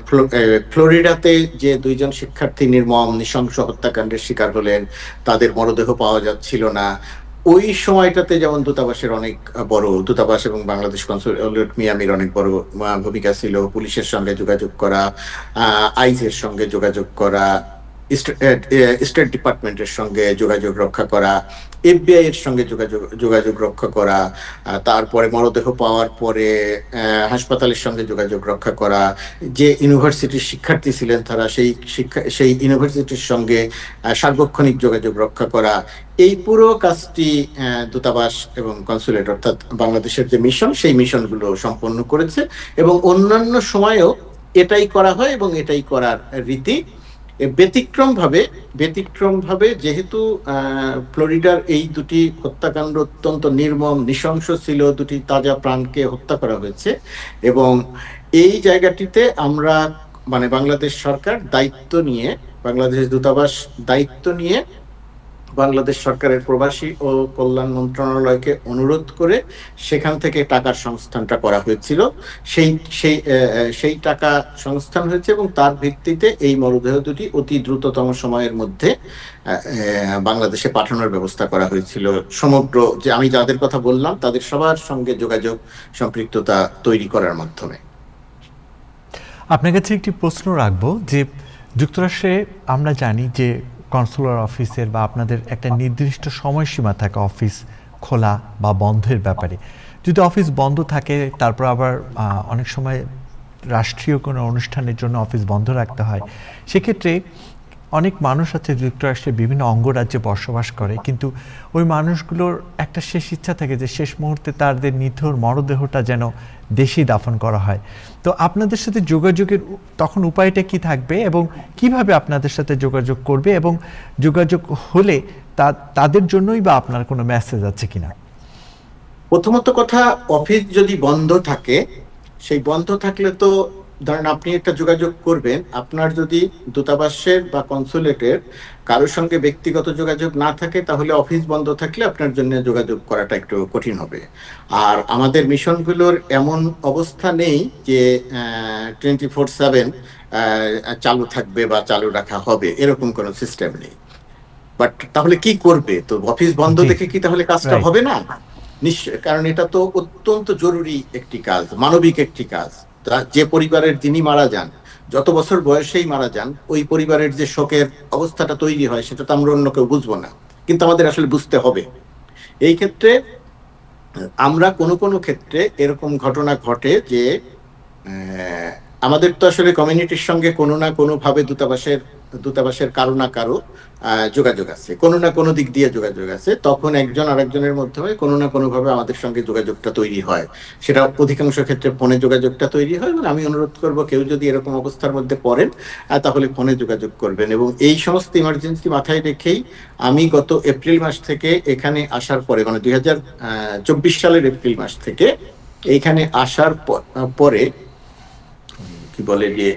ফ্লোরিডাতে যে 2 জন শিক্ষার্থী নির্মম নৃশংস হত্যাকাণ্ডের শিকার হলেন, তাদের মরদেহ পাওয়া যাচ্ছিল না, ওই সময়টাতে যেমন দূতাবাসের অনেক বড়, দূতাবাস এবং বাংলাদেশ কনসুলেট মিয়ামির অনেক বড় ভূমিকা ছিল। পুলিশের সঙ্গে যোগাযোগ করা, আইসের সঙ্গে যোগাযোগ করা, স্টেট ডিপার্টমেন্টের সঙ্গে যোগাযোগ রক্ষা করা, এফবিআই এর সঙ্গে যোগাযোগ রক্ষা করা, তারপরে মরদেহ পাওয়ার পরে হাসপাতালের সঙ্গে যোগাযোগ রক্ষা করা, যে ইউনিভার্সিটির শিক্ষার্থী ছিলেন তারা সেই ইউনিভার্সিটির সঙ্গে সার্বক্ষণিক যোগাযোগ রক্ষা করা, এই পুরো কাজটি দূতাবাস এবং কনসুলেট অর্থাৎ বাংলাদেশের যে মিশন সেই মিশনগুলো সম্পন্ন করেছে, এবং অন্যান্য সময়েও এটাই করা হয় এবং এটাই করার রীতি। ব্যতিক্রমভাবে যেহেতু ফ্লোরিডার এই দুটি হত্যাকাণ্ড অত্যন্ত নির্মম নৃশংস ছিল, দুটি তাজা প্রাণকে হত্যা করা হয়েছে, এবং এই জায়গাটিতে আমরা মানে বাংলাদেশ সরকার দায়িত্ব নিয়ে, বাংলাদেশ দূতাবাস দায়িত্ব নিয়ে বাংলাদেশ সরকারের প্রবাসী ও কল্যাণ মন্ত্রণালয়কে অনুরোধ করে সেখান থেকে টাকার সংস্থানটা করা হয়েছিল। সেই টাকা সংস্থান হয়েছে এবং তার ভিত্তিতে এই মরদেহ দুটি অতি দ্রুততম সময়ের মধ্যে বাংলাদেশে পাঠানোর ব্যবস্থা করা হয়েছিল। সমগ্র যে আমি যাদের কথা বললাম তাদের সবার সঙ্গে যোগাযোগ সম্পৃক্ততা তৈরি করার মাধ্যমে। আপনার কাছে একটি প্রশ্ন রাখবো যে যুক্তরাষ্ট্রে আমরা জানি যে কনসুলার অফিসের বা আপনাদের একটা নির্দিষ্ট সময়সীমা থাকে অফিস খোলা বা বন্ধের ব্যাপারে। যদি অফিস বন্ধ থাকে তারপর আবার অনেক সময় রাষ্ট্রীয় কোনো অনুষ্ঠানের জন্য অফিস বন্ধ রাখতে হয়, সেক্ষেত্রে অনেক মানুষ আছে যুক্তরাষ্ট্রের বিভিন্ন অঙ্গরাজ্যে বসবাস করে, কিন্তু ওই মানুষগুলোর একটা শেষ ইচ্ছা থাকে যে শেষ মুহূর্তে তাদের নিথর মরদেহটা যেন দেশেই দাফন করা হয়। তো আপনাদের সাথে যোগাযোগের তখন উপায়টা কি থাকবে এবং কিভাবে আপনাদের সাথে যোগাযোগ করবে, এবং যোগাযোগ হলে তাদের জন্যই বা আপনার কোনো মেসেজ আছে কিনা? প্রথমত কথা, অফিস যদি বন্ধ থাকে, সেই বন্ধ থাকলে তো ধরেন আপনি একটা যোগাযোগ করবেন, আপনার যদি দূতাবাসের বা কনসুলেটের কারোর সঙ্গে ব্যক্তিগত যোগাযোগ না থাকে, তাহলে অফিস বন্ধ থাকলে আপনার জন্য যোগাযোগ করাটা একটু কঠিন হবে। আর আমাদের মিশনগুলোর এমন অবস্থা নেই যে 24/7 চালু থাকবে বা চালু রাখা হবে, এরকম কোনো সিস্টেম নেই। বাট তাহলে কি করবে? তো অফিস বন্ধ জি, দেখে কি তাহলে কাজটা রাইট। হবে না? নিশ্চয়, কারণ এটা তো অত্যন্ত জরুরি একটি কাজ, মানবিক একটি কাজ। যে পরিবারের যিনি মারা যান, যত বছর বয়সেই মারা যান, ওই পরিবারের যে শোকের অবস্থাটা তৈরি হয় সেটা তো আমরা অন্য কেউ বুঝবো না, কিন্তু আমাদের আসলে বুঝতে হবে। এই ক্ষেত্রে আমরা কোনো কোনো ক্ষেত্রে এরকম ঘটনা ঘটে যে আহ, আমাদের তো আসলে কমিউনিটির সঙ্গে কোনো না কোনো ভাবে দূতাবাসের কারো না কারো যোগাযোগ আছে, কোনো না কোনো দিক দিয়ে যোগাযোগ আছে। তখন একজন আরেকজনের মধ্যে কোনো না কোনো ভাবে আমাদের সঙ্গে যোগাযোগটা তৈরি হয়। সেটা অধিকাংশ ক্ষেত্রে ফোনে যোগাযোগটা তৈরি হয়, এবং আমি অনুরোধ করব কেউ যদি এরকম অবস্থার মধ্যে পড়েন তাহলে ফোনে যোগাযোগ করবেন। এবং এই সমস্ত ইমার্জেন্সি মাথায় রেখেই আমি গত এপ্রিল মাস থেকে এখানে আসার পরে, মানে 2024 সালের এপ্রিল মাস থেকে এইখানে আসার পরে কি বলে যে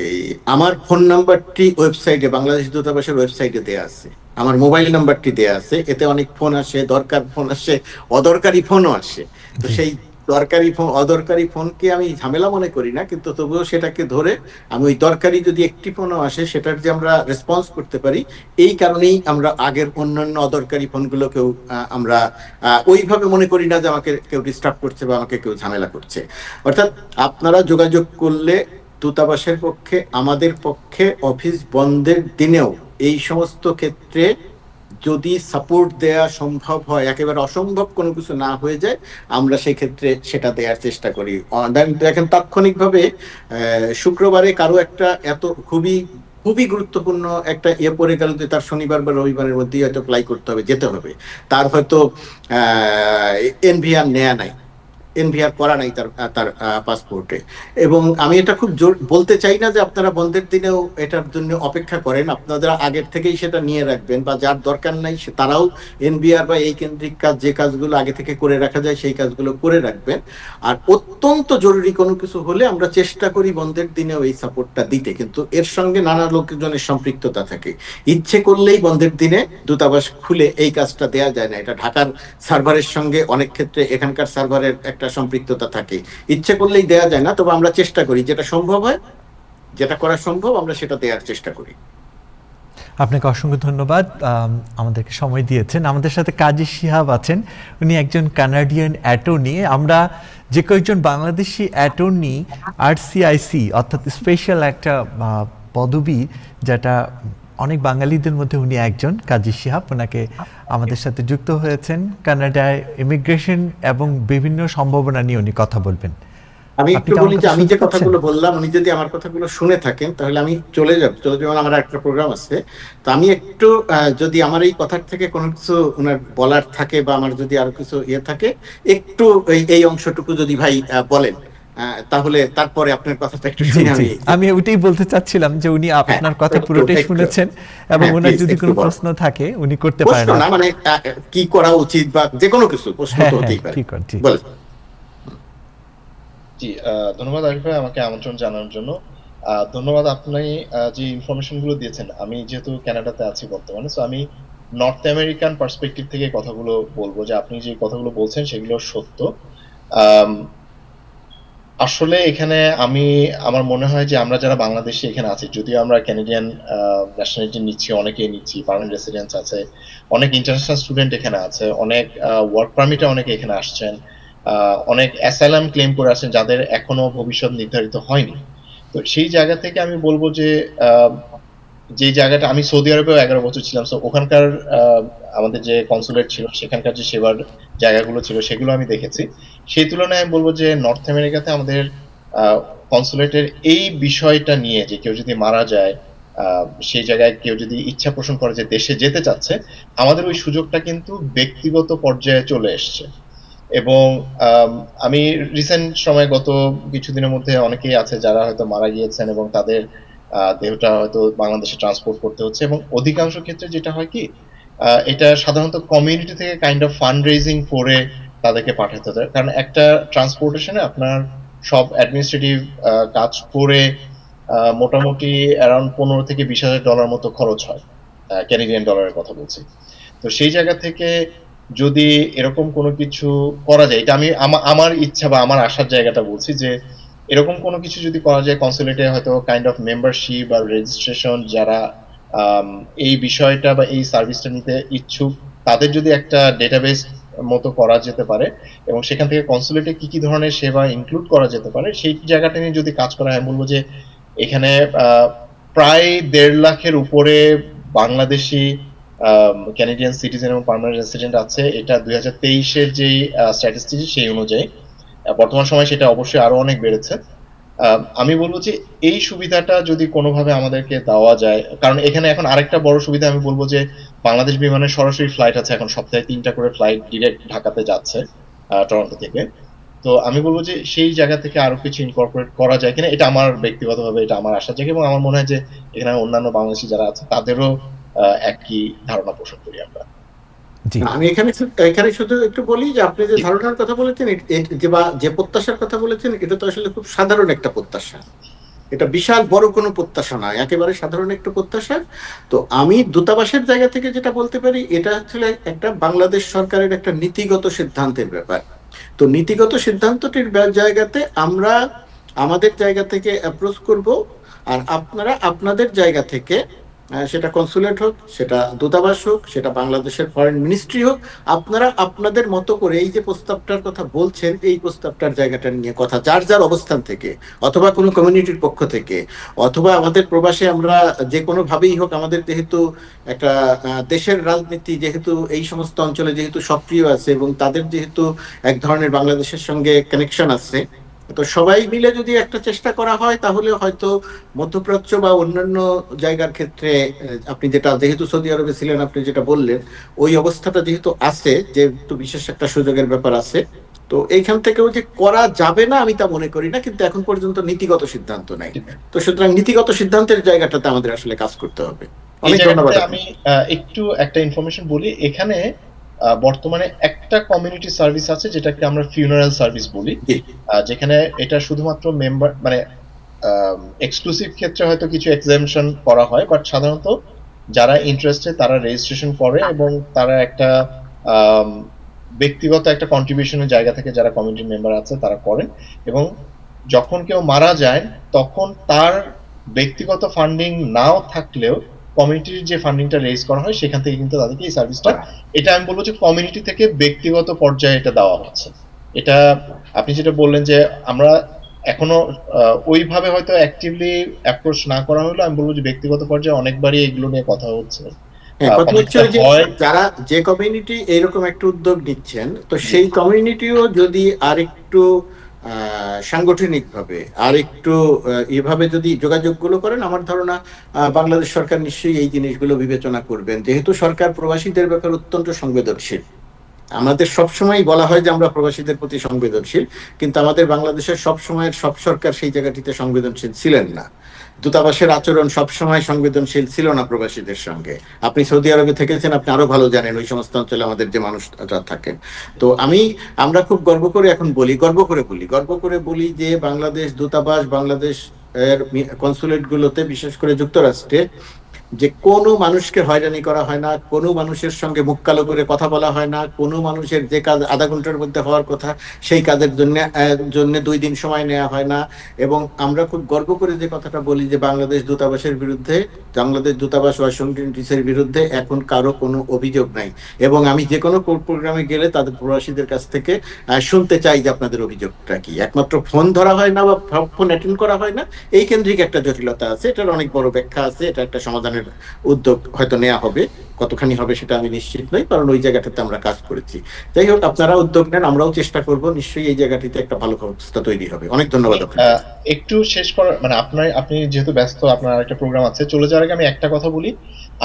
এই আমার ফোন নাম্বারটি ওয়েবসাইটে, বাংলাদেশ দূতাবাসের ওয়েবসাইটে দেয়া আছে, আমার মোবাইল নাম্বারটি দেয়া আছে। এতে অনেক ফোন আসে, দরকার ফোন আসে, অদরকারি ফোনও আসে। তো জি, সেই দরকারি ফোন অদরকারি ফোনকে আমি ঝামেলা মনে করি না, কিন্তু তবুও সেটাকে ধরে আমি ওই দরকারি যদি একটি ফোনও আসে সেটার যে আমরা রেসপন্স করতে পারি, এই কারণেই আমরা আগের অন্যান্য অদরকারি ফোনগুলোকেও আমরা ওইভাবে মনে করি না যে আমাকে কেউ ডিস্টার্ব করছে বা আমাকে কেউ ঝামেলা করছে। অর্থাৎ আপনারা যোগাযোগ করলে দূতাবাসের পক্ষে, আমাদের পক্ষে অফিস বন্ধের দিনেও এই সমস্ত ক্ষেত্রে যদি সাপোর্ট দেয়া সম্ভব হয়, একেবারে অসম্ভব কোনো কিছু না হয়ে যায়, আমরা সেই ক্ষেত্রে সেটা দেওয়ার চেষ্টা করি। দেখেন তাৎক্ষণিকভাবে শুক্রবারে কারো একটা এত খুবই খুবই গুরুত্বপূর্ণ একটা পড়ে গেল যে তার শনিবার বা রবিবারের মধ্যেই হয়তো অ্যাপ্লাই করতে হবে, যেতে হবে, তার হয়তো এনভিআর নেয়া নাই, এনভিআর করা নাই তার তার পাসপোর্টে। এবং আমি এটা খুব জোর বলতে চাই না যে আপনারা বন্ধের দিনেও এটার জন্য অপেক্ষা করেন, আপনারা আগের থেকেই সেটা নিয়ে রাখবেন, বা যার দরকার নাই তারাও এনভিআর বা এই কেন্দ্রিক কাজ, যে কাজগুলো আগে থেকে করে রাখা যায় সেই কাজগুলো করে রাখবেন। আর অত্যন্ত জরুরি কোনো কিছু হলে আমরা চেষ্টা করি বন্ধের দিনেও এই সাপোর্টটা দিতে, কিন্তু এর সঙ্গে নানা লোকজনের সম্পৃক্ততা থাকে। ইচ্ছে করলেই বন্ধের দিনে দূতাবাস খুলে এই কাজটা দেয়া যায় না, এটা ঢাকার সার্ভারের সঙ্গে অনেক ক্ষেত্রে এখানকার সার্ভারের একটা সম্পৃক্ততা থাকে, ইচ্ছে করলেই দেয়া যায় না। তবে আমরা চেষ্টা করি, যেটা সম্ভব হয়, যেটা করা সম্ভব আমরা সেটা দেওয়ার চেষ্টা করি। আপনাকে অসংখ্য ধন্যবাদ, আমাদেরকে সময় দিয়েছেন। আমাদের সাথে কাজী শিহাব আছেন, উনি একজন কানাডিয়ান অ্যাটর্নি। আমরা যে কয়েকজন বাংলাদেশি অ্যাটর্নি আরসিআইসি অর্থাৎ স্পেশাল একটা পদবি, যেটা অনেক বাঙালিদের মধ্যে উনি একজন, কাজী শিহাব, ওনাকে আমাদের সাথে যুক্ত হয়েছেন। কানাডায় ইমিগ্রেশন এবং বিভিন্ন সম্ভাবনা নিয়ে উনি কথা বলবেন। আমি আপনি একটু কি আমার বলি যে কথা আমি শুনতে যে পাচ্ছেন? কথাগুলো বললাম, উনি যদি আমার কথাগুলো শুনে থাকেন তাহলে আমি চলে যাবো, আমার একটা প্রোগ্রাম আছে। তো আমি একটু যদি আমার এই কথার থেকে কোনো কিছু ওনার বলার থাকে বা আমার যদি আরো কিছু থাকে, একটু এই অংশটুকু যদি ভাই বলেন, তাহলে তারপরে আপনার কথাটা একটু জি শুনে জি, আমি। আমি ওইটাই বলতে চাচ্ছিলাম যে উনি হ্যাঁ, আপনার কথা একটু পুরোটাই একটু শুনেছেন, এবং হ্যাঁ ওনার প্লিজ যদি একটু কোনো বল। প্রশ্ন থাকে উনি করতে প্রশ্ন পারেন। না, মানে কি করা উচিত বা যে কোনো কিছু প্রশ্ন হ্যাঁ তো হ্যাঁ, হতেই পারে, কি কর, জি। বল। জি, ধন্যবাদ আরিফ ভাই আমাকে আমন্ত্রণ জানানোর জন্য। ধন্যবাদ, আপনি যে ইনফরমেশন গুলো দিয়েছেন। আমি যেহেতু কানাডাতে আছি বর্তমানে, সো আমি নর্থ আমেরিকান পার্সপেক্টিভ থেকে কথাগুলো বলবো, যে আপনি যে কথাগুলো বলছেন সেগুলো সত্য। আম, আসলে এখানে আমার মনে হয় যে আমরা যারা বাংলাদেশে এখানে আছি, যদিও আমরা ক্যানাডিয়ান ন্যাশনালিটি নিচ্ছি, অনেকেই নিচ্ছি, পার্মানেন্ট রেসিডেন্স আছে, অনেক ইন্টারন্যাশনাল স্টুডেন্ট এখানে আছে, অনেক ওয়ার্ক পারমিটে অনেকে এখানে আসছেন, অনেক অ্যাসাইলাম ক্লেম করে আসছেন যাদের এখনো ভবিষ্যৎ নির্ধারিত হয়নি। তো সেই জায়গা থেকে আমি বলবো যে যে জায়গাটা, আমি সৌদি আরবেও 11 বছর ছিলাম, তো ওখানকার আমাদের যে কনসুলেট ছিল সেখানকার যে সেবার জায়গাগুলো ছিল সেগুলো আমি দেখেছি। সেই তুলনায় আমি বলবো যে নর্থ আমেরিকাতে আমাদের কনসুলেটের এই বিষয়টা নিয়ে, যে কেউ যদি মারা যায়, সেই জায়গায় কেউ যদি ইচ্ছা পোষণ করে যে দেশে যেতে চাচ্ছে, আমাদের ওই সুযোগটা কিন্তু ব্যক্তিগত পর্যায়ে চলে এসছে। এবং আমি রিসেন্ট সময়, গত কিছুদিনের মধ্যে, অনেকেই আছে যারা হয়তো মারা গিয়েছেন এবং তাদের দেহটা হয়তো বাংলাদেশে ট্রান্সপোর্ট করতে হচ্ছে, এবং অধিকাংশ ক্ষেত্রে যেটা হয় কি, এটা সাধারণত কমিউনিটি থেকে কাইন্ড অফ ফান্ড রেজিং করে তাদেরকে পাঠাতে হয়। কারণ একটা ট্রান্সপোর্টেশনে আপনার সব অ্যাডমিনিস্ট্রেটিভ কাজ করে মোটামুটি অ্যারাউন্ড $15,000 থেকে $20,000 মতো খরচ হয়, ক্যানাডিয়ান ডলারের কথা বলছি। তো সেই জায়গা থেকে যদি এরকম কোনো কিছু করা যায়, এটা আমি আমার ইচ্ছা বা আমার আশার জায়গাটা বলছি যে এরকম কোনো কিছু যদি করা যায় কনসুলেটে, হয়তো কাইন্ড অফ মেম্বারশিপ বা রেজিস্ট্রেশন, যারা এই বিষয়টা বা এই সার্ভিসটা নিতে ইচ্ছুক তাদের যদি একটা ডেটাবেস মতো করা যেতে পারে এবং সেখান থেকে কনসুলেটে কি কি ধরনের সেবা ইনক্লুড করা যেতে পারে সেই জায়গাটা নিয়ে যদি কাজ করা হয়, আমি বলবো যে এখানে প্রায় 1.5 লাখের উপরে বাংলাদেশি ক্যানাডিয়ান সিটিজেন এবং পার্মানেন্ট রেসিডেন্ট আছে। এটা 2023-এর যেই স্ট্যাটিস্টিক্স সেই অনুযায়ী বর্তমান সময় সেটা অবশ্যই আরো অনেক বেড়েছে। আমি বলবো যে এই সুবিধাটা যদি কোনোভাবে আমাদেরকে দেওয়া যায়, কারণ এখানে এখন আরেকটা বড় সুবিধা আমি বলবো যে বাংলাদেশ বিমানের সরাসরি ফ্লাইট আছে, এখন সপ্তাহে 3টা করে ফ্লাইট ডিরেক্ট ঢাকাতে যাচ্ছে টরন্টো থেকে। তো আমি বলবো যে সেই জায়গা থেকে আরো কিছু ইনকর্পোরেট করা যায় কিনা, এটা আমার ব্যক্তিগতভাবে এটা আমার আশা জাগে, এবং আমার মনে হয় যে এখানে অন্যান্য বাংলাদেশি যারা আছে তাদেরও একই ধারণা পোষণ করি আমরা। জি আমি এখানে শুধু একটু বলি যে আপনি যে ধারণার কথা বলেছেন, যে প্রত্যাশার কথা বলেছেন, এটা তো আসলে খুব সাধারণ একটা প্রত্যাশা, এটা বিশাল বড় কোনো প্রত্যাশা নয়, একেবারে সাধারণ একটা প্রত্যাশা। তো আমি দূতাবাসের জায়গা থেকে যেটা বলতে পারি, এটা আসলে একটা বাংলাদেশ সরকারের একটা নীতিগত সিদ্ধান্তের ব্যাপার। তো নীতিগত সিদ্ধান্তটির জায়গাতে আমরা আমাদের জায়গা থেকে অ্যাপ্রোচ করব, আর আপনারা আপনাদের জায়গা থেকে, সেটা কনসুলেট হোক, সেটা দূতাবাস হোক, সেটা বাংলাদেশের ফরেন মিনিস্ট্রি হোক, আপনারা আপনাদের মতো করে এই যে প্রস্তাবটার কথা বলছেন, এই প্রস্তাবটার জায়গাটা নিয়ে কথা, যার যার অবস্থান থেকে, অথবা কোনো কমিউনিটির পক্ষ থেকে, অথবা আমাদের প্রবাসে আমরা যে কোনো ভাবেই হোক, আমাদের যেহেতু একটা দেশের রাজনীতি যেহেতু এই সমস্ত অঞ্চলে যেহেতু সক্রিয় আছে এবং তাদের যেহেতু এক ধরনের বাংলাদেশের সঙ্গে কানেকশন আছে, তো সবাই মিলে যদি একটা চেষ্টা করা হয়, তাহলে হয়তো মধ্যপ্রাচ্য বা অন্যান্য জায়গার ক্ষেত্রে আপনি যেহেতু সৌদি আরবে ছিলেন, আপনি যেটা বললেন, ওই অবস্থাটা যেহেতু আছে, যেহেতু বিশেষ একটা সুযোগের ব্যাপার আছে, তো এইখান থেকেও যে করা যাবে না আমি তা মনে করি না, কিন্তু এখন পর্যন্ত নীতিগত সিদ্ধান্ত নাই। তো সুতরাং নীতিগত সিদ্ধান্তের জায়গাটাতে আমাদের আসলে কাজ করতে হবে। অনেক ধন্যবাদ। আমি একটু একটা ইনফরমেশন বলি, এখানে বর্তমানে একটা কমিউনিটি সার্ভিস আছে যেটাকে আমরা ফিউনারাল সার্ভিস বলি, যেখানে এটা শুধুমাত্র মেম্বার মানে এক্সক্লুসিভ ক্ষেত্রে হয়তো কিছু এক্সাম্পশন করা হয়, বাট সাধারণত যারা ইন্টারেস্টেড তারা রেজিস্ট্রেশন করে এবং তারা একটা ব্যক্তিগত একটা কন্ট্রিবিউশনের জায়গা থেকে যারা কমিউনিটি মেম্বার আছে তারা করেন, এবং যখন কেউ মারা যায় তখন তার ব্যক্তিগত ফান্ডিং নাও থাকলেও কমিউনিটির যে ফান্ডিংটা রেজ করা হয় সেখান থেকে কিন্তু তাদেরকে এই সার্ভিসটা, এটা আমি বলবো যে কমিউনিটি থেকে ব্যক্তিগত পর্যায়ে এটা দেওয়া হচ্ছে। এটা আপনি যেটা বললেন যে আমরা এখনো ওইভাবে হয়তো অ্যাক্টিভলি অ্যাপ্রোচ না করা হলো, আমি বলবো যে ব্যক্তিগত পর্যায়ে অনেকবারই এগুলো নিয়ে কথা হচ্ছে। যারা যে কমিউনিটি এইরকম একটা উদ্যোগ নিচ্ছেন, তো সেই কমিউনিটিও যদি আরেকটু সাংগঠনিক ভাবে আরেকটু এভাবে যদি যোগাযোগগুলো করেন, আমার ধারণা বাংলাদেশ সরকার নিশ্চয়ই এই জিনিসগুলো বিবেচনা করবেন। যেহেতু সরকার প্রবাসীদের ব্যাপারে অত্যন্ত সংবেদনশীল, আমাদের সবসময় বলা হয় যে আমরা প্রবাসীদের প্রতি সংবেদনশীল, কিন্তু আমাদের বাংলাদেশের সবসময়ের সব সরকার সেই জায়গাটিতে সংবেদনশীল ছিলেন না। দূতাবাসের আচরণ সবসময় সংবেদনশীল ছিল না প্রবাসীদের সঙ্গে। আপনি সৌদি আরবে থেকেছেন, আপনি আরো ভালো জানেন ওই সমস্ত অঞ্চলে আমাদের যে মানুষরা থাকেন। তো আমরা খুব গর্ব করে বলি যে বাংলাদেশ দূতাবাস, বাংলাদেশ এর কনসুলেট গুলোতে, বিশেষ করে যুক্তরাষ্ট্রে, যে কোনো মানুষকে হয়রানি করা হয় না, কোনো মানুষের সঙ্গে মুখ কালো করে কথা বলা হয় না, কোনো মানুষের যে কাজ আধা ঘন্টার মধ্যে হওয়ার কথা সেই কাজের জন্য 2 দিন সময় নেওয়া হয় না। এবং আমরা খুব গর্ব করে যে কথাটা বলি যে বাংলাদেশ দূতাবাসের বিরুদ্ধে, বাংলাদেশ দূতাবাস ওয়াশিংটন ডিসির বিরুদ্ধে এখন কারো কোনো অভিযোগ নাই। এবং আমি যে কোনো প্রোগ্রামে গেলে তাদের প্রবাসীদের কাছ থেকে শুনতে চাই যে আপনাদের অভিযোগটা কি। একমাত্র ফোন ধরা হয় না বা ফোন অ্যাটেন্ড করা হয় না, এই কেন্দ্রিক একটা জটিলতা আছে, এটার অনেক বড় ব্যাখ্যা আছে, এটা একটা সমাধানের উদ্যোগ হয়তো নেওয়া হবে, কতখানি হবে সেটা আমি নিশ্চিত নই, কারণ ওই জায়গাটাতে আমরা কাজ করেছি। যাই হোক, আপনারা উদ্যোগ নেন, আমরাও চেষ্টা করব, নিশ্চয়ই এই জায়গাটিতে একটা ভালো ব্যবস্থা তৈরি হবে। অনেক ধন্যবাদ। একটু শেষ করার মানে আপনি যেহেতু ব্যস্ত, আপনার একটা প্রোগ্রাম আছে, চলে যাওয়ার আগে আমি একটা কথা বলি।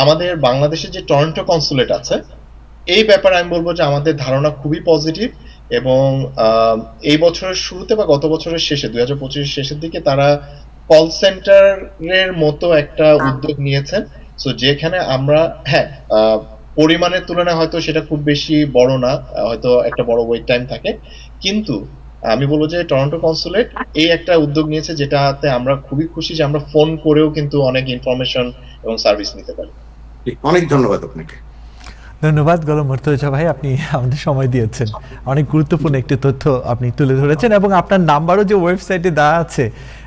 আমাদের বাংলাদেশের যে টরন্টো কনসুলেট আছে, এই ব্যাপারে আমি বলবো যে আমাদের ধারণা খুবই পজিটিভ, এবং এই বছরের শুরুতে বা গত বছরের শেষে 2025 শেষের দিকে তারা কল সেন্টারের মতো একটা উদ্যোগ নিয়েছেন। সো যেখানে আমরা পরিমাণের তুলনায় হয়তো সেটা খুব বেশি বড় না, হয়তো একটা বড় ওয়েট টাইম থাকে, কিন্তু আমি বলবো যে টরন্টো কনসুলেট এই একটা উদ্যোগ নিয়েছে, যেটাতে আমরা খুবই খুশি যে আমরা ফোন করেও কিন্তু অনেক ইনফরমেশন এবং সার্ভিস নিতে পারি। অনেক ধন্যবাদ আপনাকে। ধন্যবাদ গোলাম মুর্তজা ভাই, আপনি আমাদের সময় দিয়েছেন, অনেক গুরুত্বপূর্ণ একটি তথ্য আপনি তুলে ধরেছেন এবং আপনার নাম্বারও যে ওয়েবসাইটে দেওয়া আছে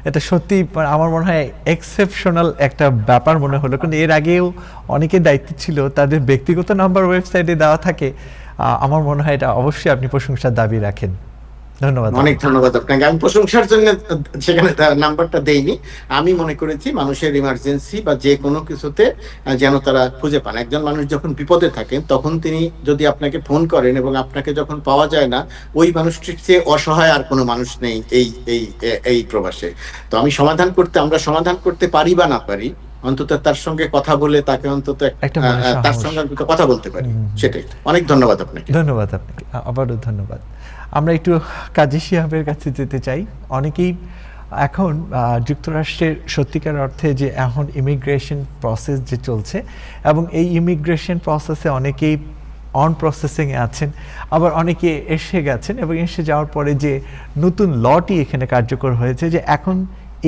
এটা সত্যি আমার মনে হয় এক্সেপশনাল একটা ব্যাপার মনে হলো, কারণ এর আগেও অনেকের দায়িত্ব ছিল তাদের ব্যক্তিগত নাম্বার ওয়েবসাইটে দেওয়া থাকে। আমার মনে হয় এটা অবশ্যই আপনি প্রশংসার দাবি রাখেন। ধন্যবাদ। অনেক ধন্যবাদ আপনাকে। আমি প্রশংসার জন্য সেখানে নাম্বারটা দেইনি, আমি মনে করেছি মানুষের ইমার্জেন্সি বা যে কোনো কিছুতে যেন তারা খুঁজে পান। একজন মানুষ যখন বিপদে থাকেন তখন তিনি যদি আপনাকে ফোন করেন এবং আপনাকে যখন পাওয়া যায় না, ওই মানুষটির চেয়ে অসহায় আর কোনো মানুষ নেই এই এই এই প্রবাসে। তো আমি আমরা সমাধান করতে পারি বা না পারি, অন্তত তার সঙ্গে কথা বলে তাকে অন্তত তার সঙ্গে অন্তত কথা বলতে পারি, সেটাই। অনেক ধন্যবাদ আপনাকে। ধন্যবাদ আপনাকে, আবারও ধন্যবাদ। আমরা একটু কাজী শিহাবের কাছে যেতে চাই। অনেকেই এখন যুক্তরাষ্ট্রের সত্যিকার অর্থে যে এখন ইমিগ্রেশন প্রসেস যে চলছে এবং এই ইমিগ্রেশন প্রসেসে অনেকেই অন প্রসেসিংয়ে আছেন, আবার অনেকে এসে গেছেন এবং এসে যাওয়ার পরে যে নতুন লটি এখানে কার্যকর হয়েছে যে এখন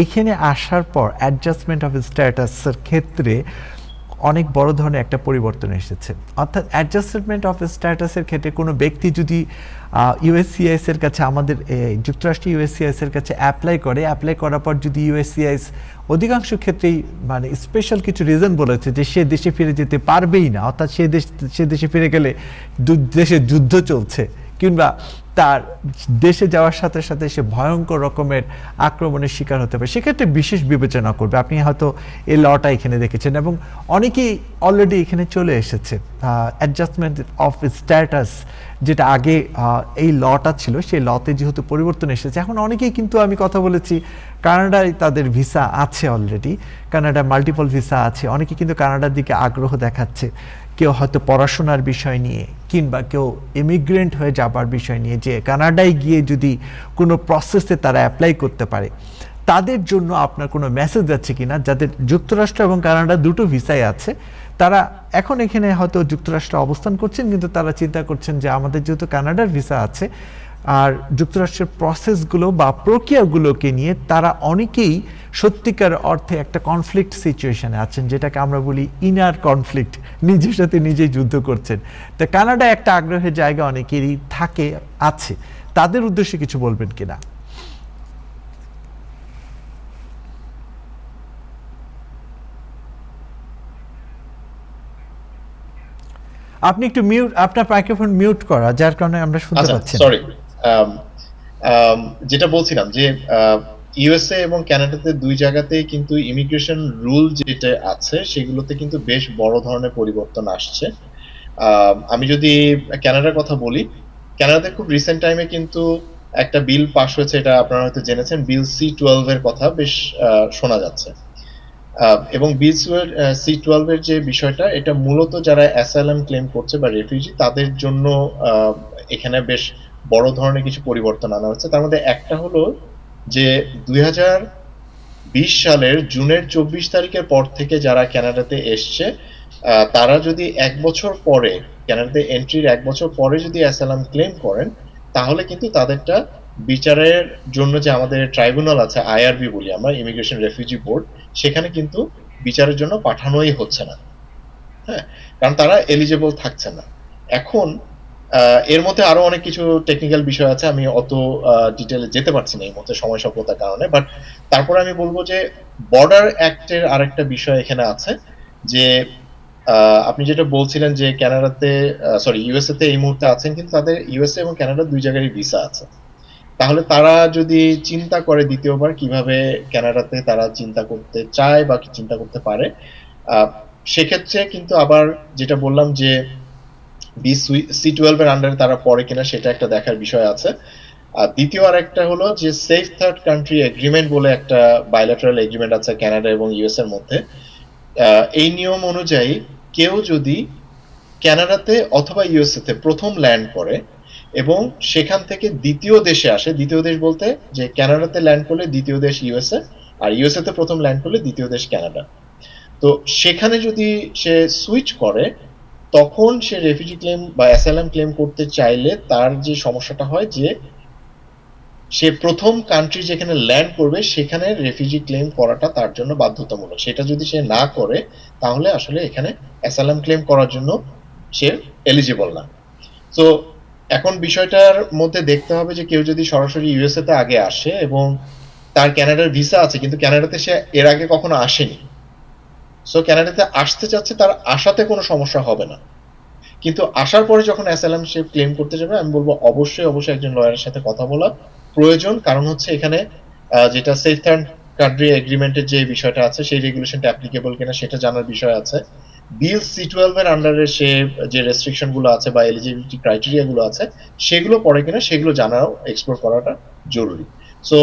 এখানে আসার পর অ্যাডজাস্টমেন্ট অফ স্ট্যাটাসের ক্ষেত্রে অনেক বড় ধরনের একটা পরিবর্তন এসেছে। অর্থাৎ অ্যাডজাস্টমেন্ট অফ স্ট্যাটাসের ক্ষেত্রে কোনো ব্যক্তি যদি ইউএসসিআইএস এর কাছে, আমাদের যুক্তরাষ্ট্র ইউএসসিআইএস এর কাছে অ্যাপ্লাই করার পর যদি ইউএসসিআইএস অধিকাংশ ক্ষেত্রেই মানে স্পেশাল কিছু রিজন বলেছে যে সে দেশে ফিরে যেতে পারবেই না, অর্থাৎ সে দেশে ফিরে গেলে দেশে যুদ্ধ চলছে কিংবা তার দেশে যাওয়ার সাথে সাথে সে ভয়ঙ্কর রকমের আক্রমণের শিকার হতে পারে, সেক্ষেত্রে বিশেষ বিবেচনা করবে। আপনি হয়তো এই লটা এখানে দেখেছেন এবং অনেকেই অলরেডি এখানে চলে এসেছে। অ্যাডজাস্টমেন্ট অফ স্ট্যাটাস যেটা আগে এই লটা ছিল, সেই লতে যেহেতু পরিবর্তন এসেছে, এখন অনেকেই কিন্তু আমি কথা বলেছি কানাডায় তাদের ভিসা আছে অলরেডি, কানাডা মাল্টিপল ভিসা আছে, অনেকে কিন্তু কানাডার দিকে আগ্রহ দেখাচ্ছে। কেউ হয়তো পড়াশোনার বিষয় নিয়ে কিংবা কেউ ইমিগ্রেন্ট হয়ে যাবার বিষয় নিয়ে যে কানাডায় গিয়ে যদি কোনো প্রসেসে তারা অ্যাপ্লাই করতে পারে, তাদের জন্য আপনার কোনো মেসেজ আছে কিনা যাদের যুক্তরাষ্ট্র এবং কানাডা দুটো ভিসাই আছে, তারা এখন এখানে হয়তো যুক্তরাষ্ট্রে অবস্থান করছেন কিন্তু তারা চিন্তা করছেন যে আমাদের যেহেতু কানাডার ভিসা আছে আর যুক্তরাষ্ট্রের প্রসেসগুলো বা প্রক্রিয়াগুলোকে নিয়ে তারা অনেকেই সত্যিকার অর্থে একটা কনফ্লিক্ট সিচুয়েশনে আছেন, যেটাকে আমরা বলি ইনার কনফ্লিক্ট, নিজের সাথে নিজেই যুদ্ধ করছেন। তো কানাডা একটা আগ্রহের জায়গা অনেকেরই আছে, তাদের উদ্দেশ্যে কিছু বলবেন কিনা? আপনি একটু মিউট, আপনার মাইক্রোফোন মিউট করা, যার কারণে আমরা শুনতে পাচ্ছি না। সরি, যেটা বলছিলাম যে ইউএসএ এবং কানাডাতে দুই জায়গাতেই কিন্তু ইমিগ্রেশন রুল যেটা আছে সেগুলোতে কিন্তু বেশ বড় ধরনের পরিবর্তন আসছে। আমি যদি কানাডার কথা বলি, কানাডাতে খুব রিসেন্ট টাইমে কিন্তু একটা বিল পাস হয়েছে, এটা আপনারা হয়তো জেনেছেন, বিল C-12 এর কথা বেশ শোনা যাচ্ছে। এবং বিল C-12 এর যে বিষয়টা, এটা মূলত যারা অ্যাসাইলাম ক্লেম করছে বা রেফিউজি তাদের জন্য এখানে বেশ বড় ধরনের কিছু পরিবর্তন আনা হচ্ছে। তার মধ্যে একটা হলো যে 2020 সালের জুনের 24 তারিখের পর থেকে যারা কানাডাতে এসছে, তারা যদি 1 বছর পরে, কানাডাতে এন্ট্রির 1 বছর পরে যদি অ্যাসাইলাম ক্লেম করেন, তাহলে কিন্তু তাদেরটা বিচারের জন্য যে আমাদের ট্রাইব্যুনাল আছে, আইআরবি বলি আমরা, ইমিগ্রেশন রেফিউজি বোর্ড, সেখানে কিন্তু বিচারের জন্য পাঠানোই হচ্ছে না। হ্যাঁ, কারণ তারা এলিজিবল থাকছে না। এখন এর মধ্যে আরো অনেক কিছু টেকনিক্যাল বিষয় আছে, আমি অত ডিটেইলে যেতে পারছি না এই মুহূর্তে সময় স্বল্পতার কারণে, বাট তারপরে আমি বলবো যে বর্ডার অ্যাক্টের আরেকটা বিষয় এখানে আছে যে আপনি যেটা বলছিলেন যে কানাডাতে, ইউএসএ তে এই মুহূর্তে আছেন, কিন্তু তাদের ইউএসএ এবং কানাডা দুই জায়গারই ভিসা আছে। তাহলে তারা যদি চিন্তা করে দ্বিতীয়বার কিভাবে কানাডাতে তারা চিন্তা করতে চায় বা চিন্তা করতে পারে, সেক্ষেত্রে কিন্তু আবার যেটা বললাম যে C-12 এর আন্ডারে তারা পড়ে কিনা সেটা একটা দেখার বিষয় আছে। আর দ্বিতীয় আর একটা হলো যে সেফ থার্ড কান্ট্রি এগ্রিমেন্ট বলে একটা বাইল্যাটারাল এগ্রিমেন্ট আছে কানাডা এবং ইউএস এর মধ্যে। এই নিয়ম অনুযায়ী কেউ যদি কানাডাতে অথবা ইউএসএ তে প্রথম ল্যান্ড করে এবং সেখান থেকে দ্বিতীয় দেশে আসে, দ্বিতীয় দেশ বলতে যে কানাডাতে ল্যান্ড করলে দ্বিতীয় দেশ ইউএসএ, আর ইউএসএ তে প্রথম ল্যান্ড করলে দ্বিতীয় দেশ কানাডা, তো সেখানে যদি সে সুইচ করে তখন সে রেফিউজি ক্লেম বা অ্যাসাইলাম ক্লেম করতে চাইলে তার যে সমস্যাটা হয় যে সে প্রথম কান্ট্রি যেখানে ল্যান্ড করবে সেখানে রেফিউজি ক্লেম করাটা তার জন্য বাধ্যতামূলক। সেটা যদি সে না করে তাহলে আসলে এখানে অ্যাসাইলাম ক্লেম করার জন্য সে এলিজিবল না। তো এখন বিষয়টার মধ্যে দেখতে হবে যে কেউ যদি সরাসরি ইউএসএ তে আগে আসে এবং তার কানাডার ভিসা আছে কিন্তু কানাডাতে সে এর আগে কখনো আসেনি, সো কানাডাতে আসতে চাচ্ছে, তার আসাতে কোনো সমস্যা হবে না। কিন্তু আসার পরে যখন অ্যাসাইলাম সে ক্লেম করতে যাবে, আমি বলবো অবশ্যই অবশ্যই একজন লয়ারের সাথে কথা বলা প্রয়োজন। কারণ হচ্ছে এখানে যেটা সেফ থার্ড কান্ট্রি এগ্রিমেন্টের যে বিষয়টা আছে সেই রেগুলেশনটা অ্যাপ্লিকেবল কিনা সেটা জানার বিষয় আছে। বিল C-12 এর আন্ডারে সে যে রেস্ট্রিকশন গুলো আছে বা এলিজিবিলিটি ক্রাইটেরিয়া গুলো আছে সেগুলো পড়ে কিনা সেগুলো জানাও এক্সপ্লোর করাটা জরুরি। সো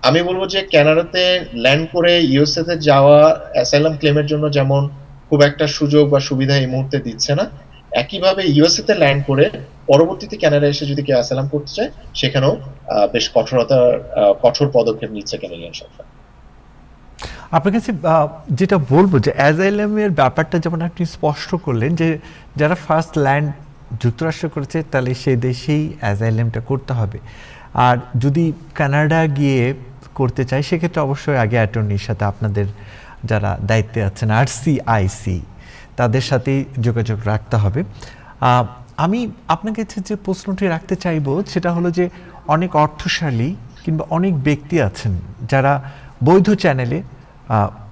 আমি বলবো যে কানাডাতে ল্যান্ড করে ইউএসএ তে যাওয়া অ্যাসাইলাম ক্লেমের জন্য যেমন খুব একটা সুযোগ বা সুবিধা এই মুহূর্তে দিচ্ছে না, একইভাবে ইউএসএ তে ল্যান্ড করে পরবর্তীতে কানাডা এসে যদি কেউ অ্যাসাইলাম করতে চায় সেখানেও বেশ কঠোর পদক্ষেপ নিচ্ছে কানাডিয়ান সরকার। আপনার কাছে যেটা বলবো যে অ্যাজাইলামের ব্যাপারটা যেমন আপনি স্পষ্ট করলেন যে যারা ফার্স্ট ল্যান্ড যুক্তরাষ্ট্র করেছে তাহলে সেই দেশেই অ্যাজাইলামটা করতে হবে, আর যদি কানাডা গিয়ে করতে চায় সেক্ষেত্রে অবশ্যই আগে অ্যাটর্নির সাথে আপনাদের যারা দায়িত্বে আছেন RCIC তাদের সাথেই যোগাযোগ রাখতে হবে। আমি আপনাকে যে প্রশ্নটি রাখতে চাইবো সেটা হলো যে অনেক অর্থশালী কিংবা অনেক ব্যক্তি আছেন যারা বৈধ চ্যানেলে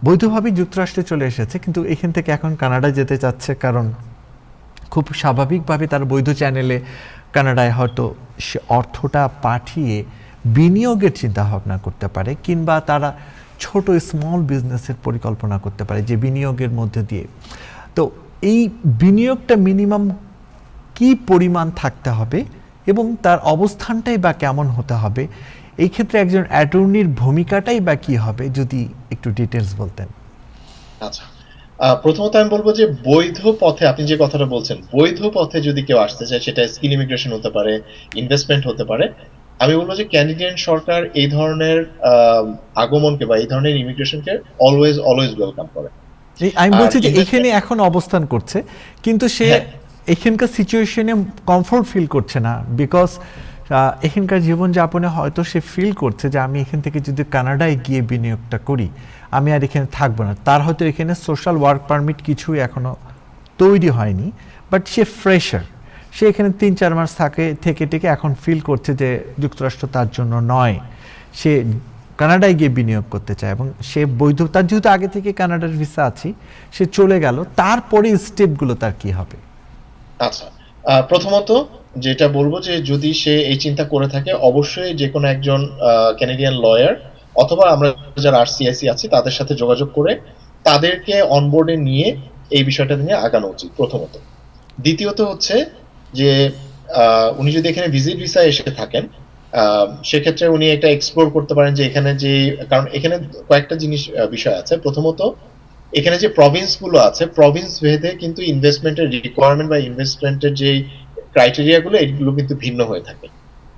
বৈধভাবে যুক্তরাষ্ট্রে চলে এসেছে কিন্তু এখান থেকে এখন কানাডা যেতে চাচ্ছে, কারণ খুব স্বাভাবিকভাবে তার বৈধ চ্যানেলে কানাডায় হয়তো সে অর্থটা পাঠিয়ে বিনিয়োগের চিন্তা ভাবনা করতে পারে কিংবা তারা ছোট স্মল বিজনেসের পরিকল্পনা করতে পারে যে বিনিয়োগের মধ্যে দিয়ে। তো এই বিনিয়োগটা মিনিমাম কি পরিমাণ থাকতে হবে এবং তার অবস্থানটাই বা কেমন হতে হবে, এই ক্ষেত্রে একজন অ্যাটর্নির ভূমিকাটাই বা কি হবে যদি একটু ডিটেলস বলতেন। আচ্ছা, প্রথমত আমি বলবো যে বৈধ পথে আপনি যে কথাটা বলছেন, বৈধ পথে যদি কেউ আসতে চায় সেটা স্কিল ইমিগ্রেশন হতে পারে, ইনভেস্টমেন্ট হতে পারে, আমি বলবো যে ক্যানাডিয়ান সরকার এই ধরনের আগমনকে বা এই ধরনের ইমিগ্রেশনকে অলওয়েজ ওয়েলকাম করে। আমি বলছি যে এখানে এখন অবস্থান করছে কিন্তু সে এখানকার সিচুয়েশনে কমফোর্ট ফিল করছে না, বিকজ এখানকার জীবনযাপনে হয়তো সে ফিল করছে যে আমি এখান থেকে যদি কানাডায় গিয়ে বিনিয়োগটা করি আমি আর এখানে থাকবো না। তার হয়তো এখানে সোশ্যাল ওয়ার্ক পারমিট কিছুই এখনো তৈরি হয়নি, বাট সে ফ্রেশার, সে এখানে 3-4 মাস থেকে এখন ফিল করছে যে যুক্তরাষ্ট্র তার জন্য নয়, সে কানাডায় গিয়ে বিনিয়োগ করতে চায় এবং সে বৈধ, তার যেহেতু আগে থেকে কানাডার ভিসা আছে সে চলে গেল, তারপরে স্টেপগুলো তার কি হবে? আচ্ছা, প্রথমত যেটা বলবো যে যদি সে এই চিন্তা করে থাকে অবশ্যই যে কোনো একজন ক্যানাডিয়ান লয়ার অথবা আমরা যারা RCIC আছি তাদের সাথে যোগাযোগ করে তাদেরকে অনবোর্ডে নিয়ে এই বিষয়টা নিয়ে আগানো উচিত প্রথমত। দ্বিতীয়ত হচ্ছে যে উনি যদি এখানে ভিজিট ভিসা এসে থাকেন সেক্ষেত্রে উনি এটা এক্সপ্লোর করতে পারেন যে এখানে যে, কারণ এখানে কয়েকটা বিষয় আছে। প্রথমত এখানে যে প্রভিন্স গুলো আছে প্রভিন্স ভেদে কিন্তু ইনভেস্টমেন্টের রিকোয়ারমেন্ট বা ইনভেস্টমেন্টের যে ক্রাইটেরিয়া গুলো এগুলো কিন্তু ভিন্ন হয়ে থাকে।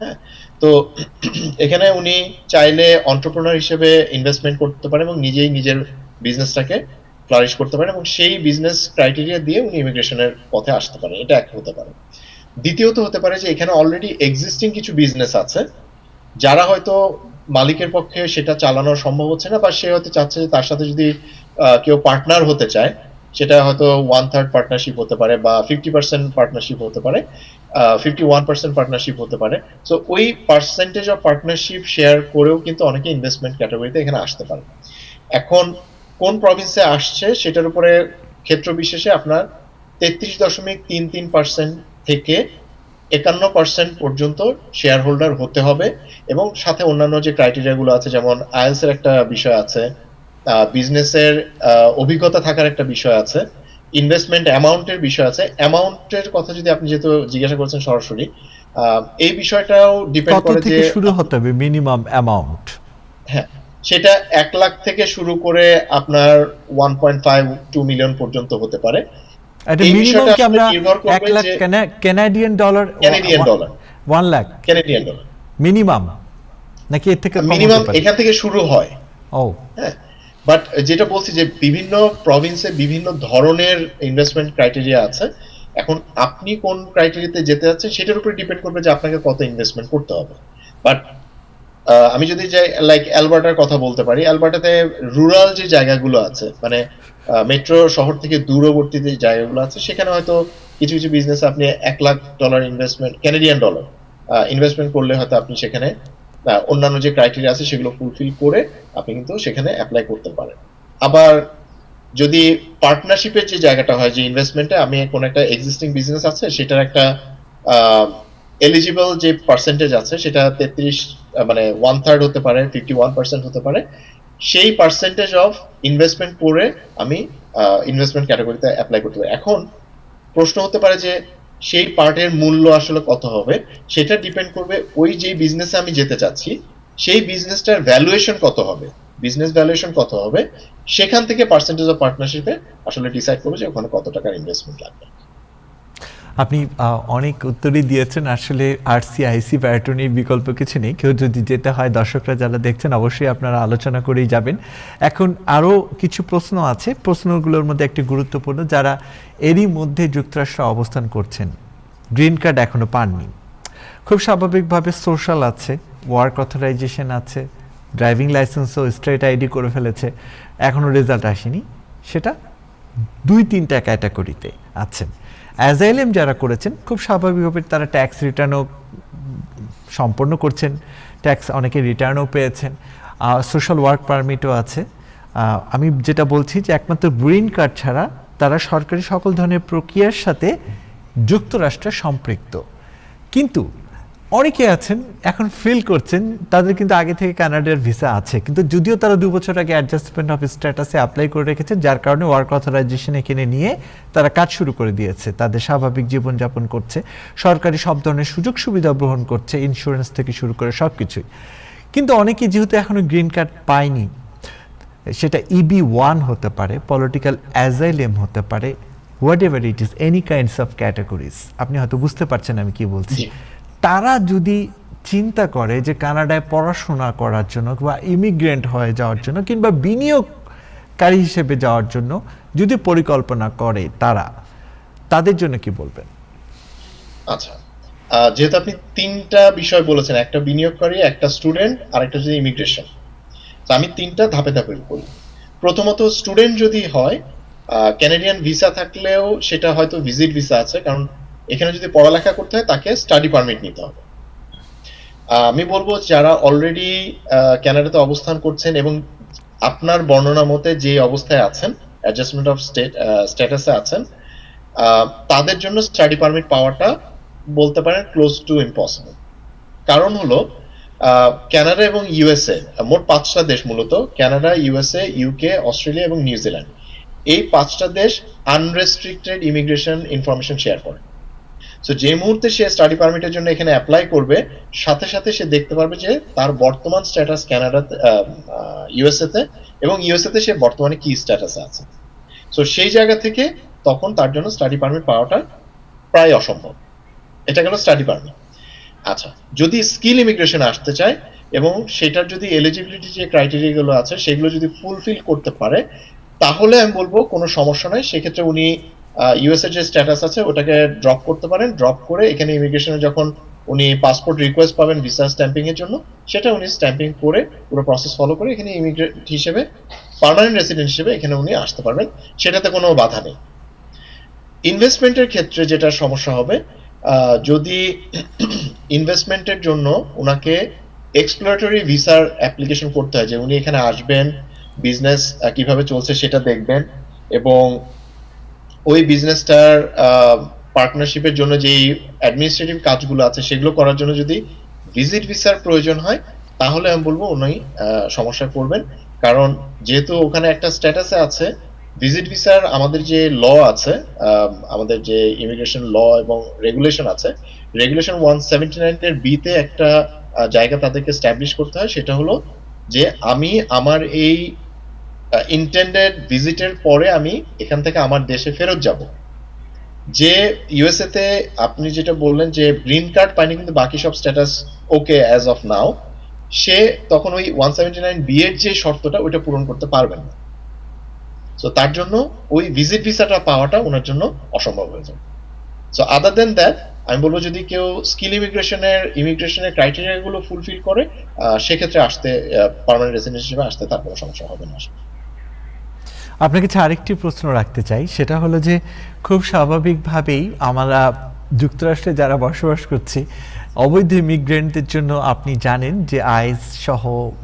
হ্যাঁ, তো এখানে উনি চাইলে এন্টারপ্রেনার হিসেবে ইনভেস্টমেন্ট করতে পারেন এবং নিজেই নিজের বিজনেসটাকে ফ্লারিশ করতে পারেন এবং সেই বিজনেস ক্রাইটেরিয়া দিয়ে উনি ইমিগ্রেশনের পথে আসতে পারেন, এটা এক হতে পারে। দ্বিতীয়ত হতে পারে যে এখানে অলরেডি এক্সিস্টিং কিছু বিজনেস আছে যারা হয়তো মালিকের পক্ষে সেটা চালানো সম্ভব হচ্ছে না বা সে হয়তো চাচ্ছে যে তার সাথে যদি কেউ পার্টনার হতে চায় সেটা হয়তো 1/3 পার্টনারশিপ হতে পারে বা 50% পার্টনারশিপ হতে পারে, 51% পার্টনারশিপ হতে পারে। সো ওই পার্সেন্টেজ অফ পার্টনারশিপ শেয়ার করেও কিন্তু অনেকে ইনভেস্টমেন্ট ক্যাটাগরিতে এখানে আসতে পারে। এখন কোন প্রভিন্সে আসছে সেটার উপরে ক্ষেত্র বিশেষে আপনার 33.33% থেকে 51% পর্যন্ত শেয়ার হোল্ডার হতে হবে এবং সাথে অন্যান্য যে ক্রাইটেরিয়া গুলো আছে যেমন আইএলস এর একটা বিষয় আছে, বিজনেসের অভিজ্ঞতা থাকার একটা বিষয় আছে, ইনভেস্টমেন্ট অ্যামাউন্টের বিষয় আছে। অ্যামাউন্টের কথা যদি আপনি যেহেতু জিজ্ঞাসা করছেন সরাসরি, এই বিষয়টাও ডিপেন্ড করে যে শুরু হতে হবে মিনিমাম অ্যামাউন্ট। হ্যাঁ, সেটা 1 লাখ থেকে শুরু করে আপনার 1.52 মিলিয়ন পর্যন্ত হতে পারে। এটা মিনিমাম কি আমরা 1 lakh Canadian dollar 1 lakh Canadian dollar minimum নাকি এর থেকে মিনিমাম এখান থেকে শুরু হয়? ও হ্যাঁ, বাট যেটা বলছি যে বিভিন্ন প্রভিন্সে বিভিন্ন ধরনের ইনভেস্টমেন্ট ক্রাইটেরিয়া আছে। এখন আপনি কোন ক্রাইটেরিয়াতে যেতে যাচ্ছেন সেটার উপর ডিপেন্ড করবে যে আপনাকে কত ইনভেস্টমেন্ট করতে হবে। বাট আমি যদি যাই লাইক অ্যালবার্টার কথা বলতে পারি, অ্যালবার্টাতে রুরাল যে জায়গাগুলো আছে, মানে মেট্রো শহর থেকে দূরবর্তী যে জায়গাগুলো আছে, সেখানে হয়তো কিছু কিছু বিজনেস আপনি $1 lakh investment, Canadian dollar investment করলে হয়তো আপনি সেখানে অন্যান্য যে ক্রাইটেরিয়া আছে সেগুলো ফুলফিল করে আপনি কিন্তু সেখানে অ্যাপ্লাই করতে পারেন। আবার যদি পার্টনারশিপের যে জায়গাটা হয়, যে ইনভেস্টমেন্টে আমি কোন একটা এক্সিস্টিং বিজনেস আছে সেটার একটা এলিজিবল যে পার্সেন্টেজ আছে সেটা 33 মানে 1/3 হতে পারে, 51% হতে পারে, সেই পার্সেন্টেজ অফ ইনভেস্টমেন্ট করে আমি ইনভেস্টমেন্ট ক্যাটাগরিতে অ্যাপ্লাই করতে পারি। এখন প্রশ্ন হতে পারে যে সেই পার্টের মূল্য আসলে কত হবে, সেটা ডিপেন্ড করবে ওই যে বিজনেসে আমি যেতে চাচ্ছি সেই বিজনেসটার ভ্যালুয়েশন কত হবে, বিজনেস ভ্যালুয়েশন কত হবে, সেখান থেকে পার্সেন্টেজ অফ পার্টনারশিপে আসলে ডিসাইড করবে যে ওখানে কত টাকার ইনভেস্টমেন্ট লাগবে। আপনি অনেক উত্তরই দিয়েছেন। আসলে আরসিআইসি প্যাটার্নের বিকল্প কিছু নেই। কেউ যদি যেতে হয়, দর্শকরা যারা দেখছেন অবশ্যই আপনারা আলোচনা করেই যাবেন। এখন আরও কিছু প্রশ্ন আছে, প্রশ্নগুলোর মধ্যে একটি গুরুত্বপূর্ণ, যারা এরই মধ্যে যুক্তরাষ্ট্রে অবস্থান করছেন, গ্রিন কার্ড এখনো পাননি, খুব স্বাভাবিকভাবে সোশ্যাল আছে, ওয়ার্ক অথরাইজেশন আছে, ড্রাইভিং লাইসেন্সও স্ট্রেট আইডি করে ফেলেছে, এখনও রেজাল্ট আসেনি, সেটা 2-3টা ক্যাটাগরিতে আছেন। অ্যাজাইলেম যারা করেছেন খুব স্বাভাবিকভাবে তারা ট্যাক্স রিটার্নও সম্পন্ন করছেন, ট্যাক্স অনেকে রিটার্নও পেয়েছেন, সোশ্যাল ওয়ার্ক পারমিটও আছে। আমি যেটা বলছি যে একমাত্র গ্রিন কার্ড ছাড়া তারা সরকারি সকল ধরনের প্রক্রিয়ার সাথে যুক্তরাষ্ট্রে সম্পৃক্ত। কিন্তু অনেকে আছেন এখন ফিল করছেন তাদের কিন্তু আগে থেকে কানাডার ভিসা আছে, কিন্তু যদিও তারা 2 বছর আগে অ্যাডজাস্টমেন্ট অফ স্ট্যাটাসে অ্যাপ্লাই করে রেখেছেন, যার কারণে ওয়ার্ক অথরাইজেশন এখানে নিয়ে তারা কাজ শুরু করে দিয়েছে, তাদের স্বাভাবিক জীবনযাপন করছে, সরকারি সব ধরনের সুযোগ সুবিধা গ্রহণ করছে, ইন্স্যুরেন্স থেকে শুরু করে সব কিছুই। কিন্তু অনেকে যেহেতু এখনো গ্রিন কার্ড পায়নি, সেটা EB1 হতে পারে, পলিটিক্যাল অ্যাজাইলেম হতে পারে, what ever it is, any kinds of categories, আপনি হয়তো বুঝতে পারছেন আমি কি বলছি। তারা যদি চিন্তা করে যে কানাডায় পড়াশোনা করার জন্য বা ইমিগ্রেন্ট হয়ে যাওয়ার জন্য কিংবা বিনিয়োগকারী হিসেবে যাওয়ার জন্য যদি পরিকল্পনা করে, তাদের জন্য কি বলবেন? আচ্ছা, যেহেতু আপনি 3টা বিষয় বলেছেন, একটা বিনিয়োগকারী, একটা স্টুডেন্ট, আর একটা যদি ইমিগ্রেশন, তো আমি 3টা ধাপে ধাপে বলি। প্রথমত স্টুডেন্ট যদি হয়, ক্যানাডিয়ান ভিসা থাকলেও সেটা হয়তো ভিজিট ভিসা আছে, কারণ এখানে যদি পড়ালেখা করতে হয় তাকে স্টাডি পারমিট নিতে হবে। আমি বলবো যারা অলরেডি কানাডাতে অবস্থান করছেন এবং আপনার বর্ণনা মতে যে অবস্থায় আছেন, অ্যাডজাস্টমেন্ট অফ স্ট্যাটাসে আছেন, তাদের জন্য স্টাডি পারমিট পাওয়াটা বলতে পারেন ক্লোজ টু ইম্পসিবল। কারণ হলো কানাডা এবং ইউএসএ, মোট 5টা দেশ, মূলত কানাডা, ইউএসএ, ইউকে, অস্ট্রেলিয়া এবং নিউজিল্যান্ড, এই 5টা দেশ আনরেস্ট্রিক্টেড ইমিগ্রেশন ইনফরমেশন শেয়ার করে। সো যে মুহূর্তে সে স্টাডি পারমিটের জন্য এখানে অ্যাপ্লাই করবে, সাথে সাথে সে দেখতে পারবে যে তার বর্তমান স্ট্যাটাস কানাডাতে, ইউএসএ তে, এবং ইউএসএ তে সে বর্তমানে কি স্ট্যাটাসে আছে। সো সেই জায়গা থেকে তখন তার জন্য স্টাডি পারমিট পাওয়াটা প্রায় অসম্ভব। এটা গেল স্টাডি পারমিট। আচ্ছা, যদি স্কিল ইমিগ্রেশনে আসতে চায় এবং সেটার যদি এলিজিবিলিটি যে ক্রাইটেরিয়া গুলো আছে সেগুলো যদি ফুলফিল করতে পারে, তাহলে আমি বলবো কোনো সমস্যা নাই। সেক্ষেত্রে উনি ইউএসএ যে স্ট্যাটাস আছে ওটাকে ড্রপ করতে পারেন। ড্রপ করে এখানে ইমিগ্রেশনে যখন উনি পাসপোর্ট রিকোয়েস্ট পাবেন ভিসা স্ট্যাম্পিং এর জন্য, সেটা উনি স্ট্যাম্পিং করে পুরো প্রসেস ফলো করে এখানে ইমিগ্রেট হিসেবে, পার্মানেন্ট রেসিডেন্ট হিসেবে এখানে উনি আসতে পারবেন, সেটাতে কোনো বাধা নেই। ইনভেস্টমেন্টের ক্ষেত্রে যেটা সমস্যা হবে, যদি ইনভেস্টমেন্টের জন্য ওনাকে এক্সপ্লোরেটরি ভিসার অ্যাপ্লিকেশন করতে হয়, যে উনি এখানে আসবেন, বিজনেস কিভাবে চলছে সেটা দেখবেন, এবং ওই বিজনেসটার পার্টনারশিপের জন্য যেই অ্যাডমিনিস্ট্রেটিভ কাজগুলো আছে সেগুলো করার জন্য যদি ভিজিট ভিসার প্রয়োজন হয়, তাহলে আমি বলবো উনি সমস্যায় পড়বেন। কারণ যেহেতু ওখানে একটা স্ট্যাটাসে আছে, ভিজিট ভিসার আমাদের যে ল আছে, আমাদের যে ইমিগ্রেশন ল এবং রেগুলেশন আছে, রেগুলেশন 179 এর বিতে একটা জায়গা তাদেরকে এস্টাবলিশ করতে হয়, সেটা হলো যে আমি আমার এই ইন্টেন্ডেড ভিজিটের পরে আমি এখান থেকে আমার দেশে ফেরত যাব। যে ইউএসএ তে আপনি যেটা বললেন যে গ্রিন কার্ড পায়নি কিন্তু বাকি সব স্ট্যাটাস ওকে অ্যাজ অফ নাও, সে তখন ওই 179 বি এর যে শর্তটা ওইটা পূরণ করতে পারবেন না। সো তার জন্য ওই ভিজিট ভিসাটা পাওয়াটা ওনার জন্য অসম্ভব হয়ে যাবে। সো আদার দেন দ্যাট আমি বলবো যদি কেউ স্কিল ইমিগ্রেশনের ক্রাইটেরিয়া গুলো ফুলফিল করে সেক্ষেত্রে আসতে পার্মানেন্ট রেসিডেন্ট হিসেবে আসতে তার কোনো সমস্যা হবে না। আপনার কাছে আরেকটি প্রশ্ন রাখতে চাই, সেটা হলো যে খুব স্বাভাবিকভাবেই আমরা যুক্তরাষ্ট্রে যারা বসবাস করছি, অবৈধ ইমিগ্রেন্টদের জন্য আপনি জানেন যে আইস সহ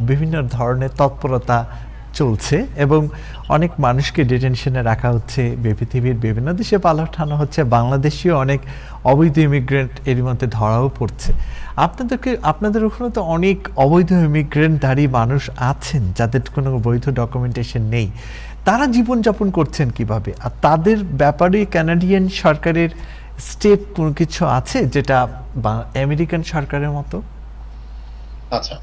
বিভিন্ন ধরনের তৎপরতা চলছে এবং অনেক মানুষকে ডিটেনশনে রাখা হচ্ছে, পৃথিবীর বিভিন্ন দেশে পাঠানো হচ্ছে, বাংলাদেশীয় অনেক অবৈধ ইমিগ্রেন্ট এর মধ্যে ধরাও পড়ছে। আপনাদের ওখানে তো অনেক অবৈধ ইমিগ্রেন্টধারী মানুষ আছেন যাদের কোনো বৈধ ডকুমেন্টেশন নেই, তারা জীবনযাপন করছেন কিভাবে? আর তাদের ব্যাপারে কানাডিয়ান সরকারের স্টেপ কোনো কিছু আছে যেটা আমেরিকান সরকারের মতো? আচ্ছা,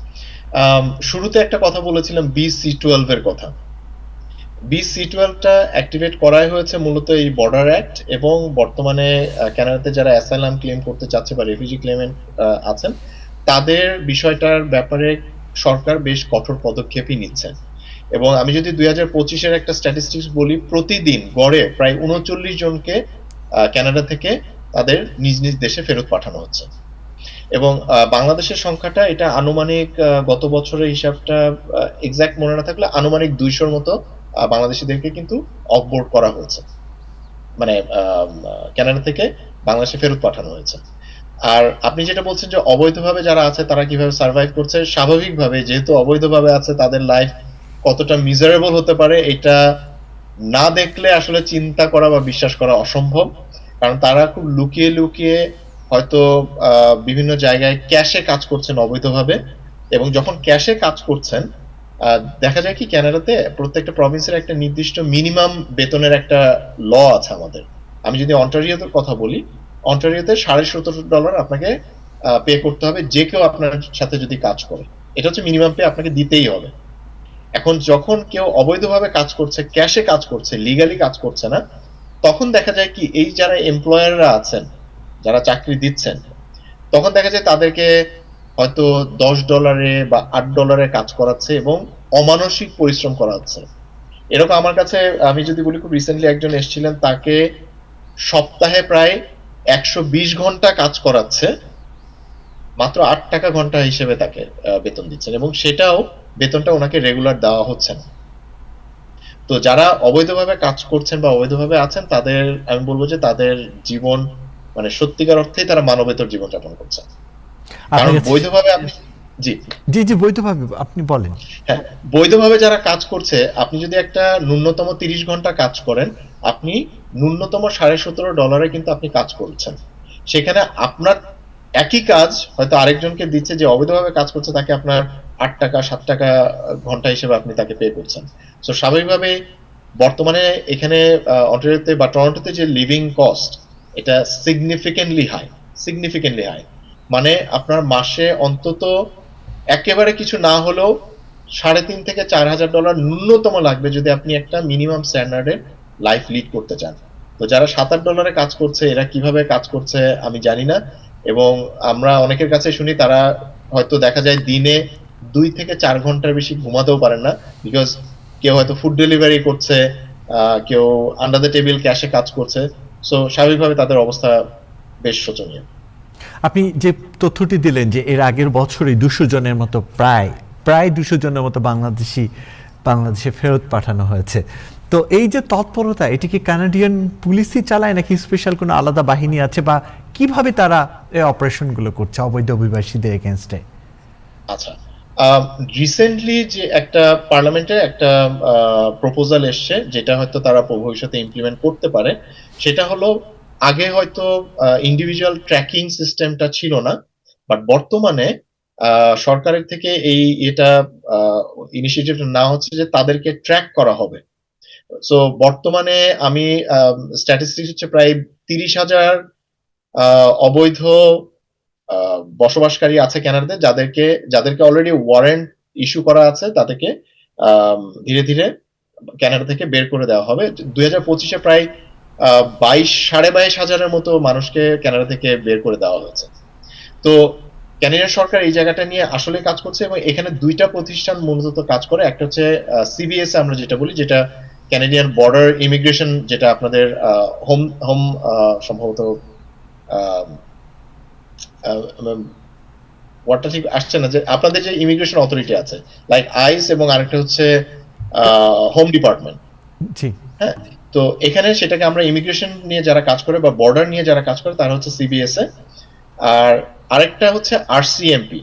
শুরুতে একটা কথা বলেছিলাম BC-12 এর কথা। BC-12টা অ্যাক্টিভেট করাই হয়েছে মূলত এই বর্ডার অ্যাক্ট, এবং বর্তমানে কানাডাতে যারা অ্যাসাইলাম ক্লেম করতে চাচ্ছে বা রেফিউজি ক্লেমেন্ট আছেন তাদের বিষয়টার ব্যাপারে সরকার বেশ কঠোর পদক্ষেপই নিচ্ছে। এবং আমি যদি 2025-এর একটা স্ট্যাটিস্টিক্স বলি, প্রতিদিন গড়ে প্রায় 39 জনকে কানাডা থেকে তাদের নিজ নিজ দেশে ফেরত পাঠানো হচ্ছে। এবং বাংলাদেশের সংখ্যাটা এটা আনুমানিক গত বছরের হিসাবটা এক্সাক্ট মনে না থাকলে আনুমানিক 200-র মতো বাংলাদেশিদেরকে কিন্তু অফবোর্ড করা হয়েছে, মানে কানাডা থেকে বাংলাদেশে ফেরত পাঠানো হয়েছে। আর আপনি যেটা বলছেন যে অবৈধভাবে যারা আছে তারা কিভাবে সার্ভাইভ করছে, স্বাভাবিকভাবে যেহেতু অবৈধভাবে আছে তাদের লাইফ কতটা মিজারেবল হতে পারে এটা না দেখলে আসলে চিন্তা করা বা বিশ্বাস করা অসম্ভব। কারণ তারা খুব লুকিয়ে লুকিয়ে হয়তো বিভিন্ন জায়গায় ক্যাশে কাজ করছেন অবৈধভাবে, এবং যখন ক্যাশে কাজ করছেন দেখা যায় কি কানাডাতে প্রত্যেকটা প্রভিন্সের একটা নির্দিষ্ট মিনিমাম বেতনের একটা ল আছে আমাদের। আমি যদি অন্টারিওতে কথা বলি, অন্টারিওতে $17.5 আপনাকে পে করতে হবে যে কেউ আপনার সাথে যদি কাজ করে, এটা হচ্ছে মিনিমাম পে, আপনাকে দিতেই হবে। এখন যখন কেউ অবৈধভাবে কাজ করছে, ক্যাশে কাজ করছে, লিগালি কাজ করছে না, তখন দেখা যায় কি এই যারা এমপ্লয়াররা আছেন যারা চাকরি দিচ্ছেন, তখন দেখা যায় তাদেরকে হয়তো $10 বা $8 কাজ করাচ্ছে এবং অমানসিক পরিশ্রম করাচ্ছে। এরকম আমার কাছে আমি যদি বলি, খুব রিসেন্টলি একজন এসেছিলেন, তাকে সপ্তাহে প্রায় 120 ঘন্টা কাজ করাচ্ছে, মাত্র $8 ঘন্টা হিসেবে তাকে বেতন দিচ্ছেন, এবং সেটাও বেতনটা ওনাকে রেগুলার দেওয়া হচ্ছে না। তো যারা অবৈধভাবে কাজ করছেন বা অবৈধভাবে আছেন তাদের আমি বলবো যে তাদের জীবন মানে সত্যিকার অর্থেই তারা মানবেতর জীবন যাপন করছে। কারণ বৈধভাবে আপনি জি জি জি বৈধভাবে আপনি বলেন। হ্যাঁ, বৈধভাবে যারা কাজ করছে, আপনি যদি একটা ন্যূনতম 30 ঘন্টা কাজ করেন, আপনি ন্যূনতম $17.5 কিন্তু আপনি কাজ করছেন। সেখানে আপনার একই কাজ হয়তো আরেকজনকে দিচ্ছে যে অবৈধভাবে কাজ করছে, তাকে আপনার $8 $7 ঘন্টা হিসেবে আপনি তাকে পে করছেন। সো স্বাভাবিকভাবে বর্তমানে এখানে অন্টারিওতে বা টরন্টোতে যে লিভিং কস্ট এটা সিগনিফিকেন্টলি হাই। মানে আপনার মাসে অন্তত একেবারে কিছু না হলেও $3,500 থেকে $4,000 ন্যূনতম লাগবে যদি আপনি একটা মিনিমাম স্ট্যান্ডার্ডের লাইফ লিড করতে চান। তো যারা $7-8 কাজ করছে, এরা কিভাবে কাজ করছে আমি জানি না, এবং আমরা অনেকের কাছে শুনি তারা হয়তো দেখা যায় দিনে 2 থেকে 4 ঘন্টার বেশি ঘুমাতেও পারেন না, বিকজ কেউ হয়তো ফুড ডেলিভারি করছে, কেউ আন্ডার দ্য টেবিল ক্যাশে কাজ করছে। সো স্বাভাবিকভাবে তাদের অবস্থা বেশ শোচনীয়। আপনি যে তথ্যটি দিলেন যে এর আগের বছরে 200 জনের মতো প্রায় 200 জনের মতো বাংলাদেশে ফেরত পাঠানো হয়েছে। তো এই যে তৎপরতা, এটি কি কানাডিয়ান পুলিশই চালায় নাকি স্পেশাল কোনো আলাদা বাহিনী আছে, বা কিভাবে তারা এই অপারেশনগুলো করছে অবৈধ অভিবাসীদের এগেইনস্টে? আচ্ছা, রিসেন্টলি যে একটা পার্লামেন্টে একটা প্রপোজাল এসছে যেটা হয়তো তারা ভবিষ্যতে ইমপ্লিমেন্ট করতে পারে, সেটা হলো আগে হয়তো ইন্ডিভিজুয়াল ট্র্যাকিং সিস্টেমটা ছিল না, বাট বর্তমানে সরকারের থেকে এটা ইনিশিয়েটিভটা নেওয়া হচ্ছে যে তাদেরকে ট্র্যাক করা হবে। সো বর্তমানে আমি স্ট্যাটিস্টিক্স হচ্ছে প্রায় 30,000 অবৈধ বসবাসকারী আছে কানাডাতে, যাদেরকে অলরেডি ওয়ারেন্ট ইস্যু করা আছে, তাদেরকে ধীরে ধীরে কানাডা থেকে বের করে দেওয়া হবে। 2025-এ প্রায় 22,500 মতো মানুষকে কানাডা থেকে বের করে দেওয়া হয়েছে। তো কানাডিয়ান সরকার এই জায়গাটা নিয়ে আসলে কাজ করছে, এবং এখানে 2টা প্রতিষ্ঠান মূলত কাজ করে। একটা হচ্ছে CBS আমরা যেটা বলি, যেটা কানাডিয়ান বর্ডার ইমিগ্রেশন, যেটা আপনাদের হোম সম্ভবত ওয়ার্ডটা ঠিক আসছে না, যে আপনাদের যে ইমিগ্রেশন অথরিটি আছে লাইক আইস এবং আরেকটা হচ্ছে হোম ডিপার্টমেন্ট। জি। হ্যাঁ, তো এখানে সেটাকে আমরা ইমিগ্রেশন নিয়ে যারা কাজ করে বা বর্ডার নিয়ে যারা কাজ করে তারা হচ্ছে সিবিএসএ, আর আরেকটা হচ্ছে আরসিএমপি,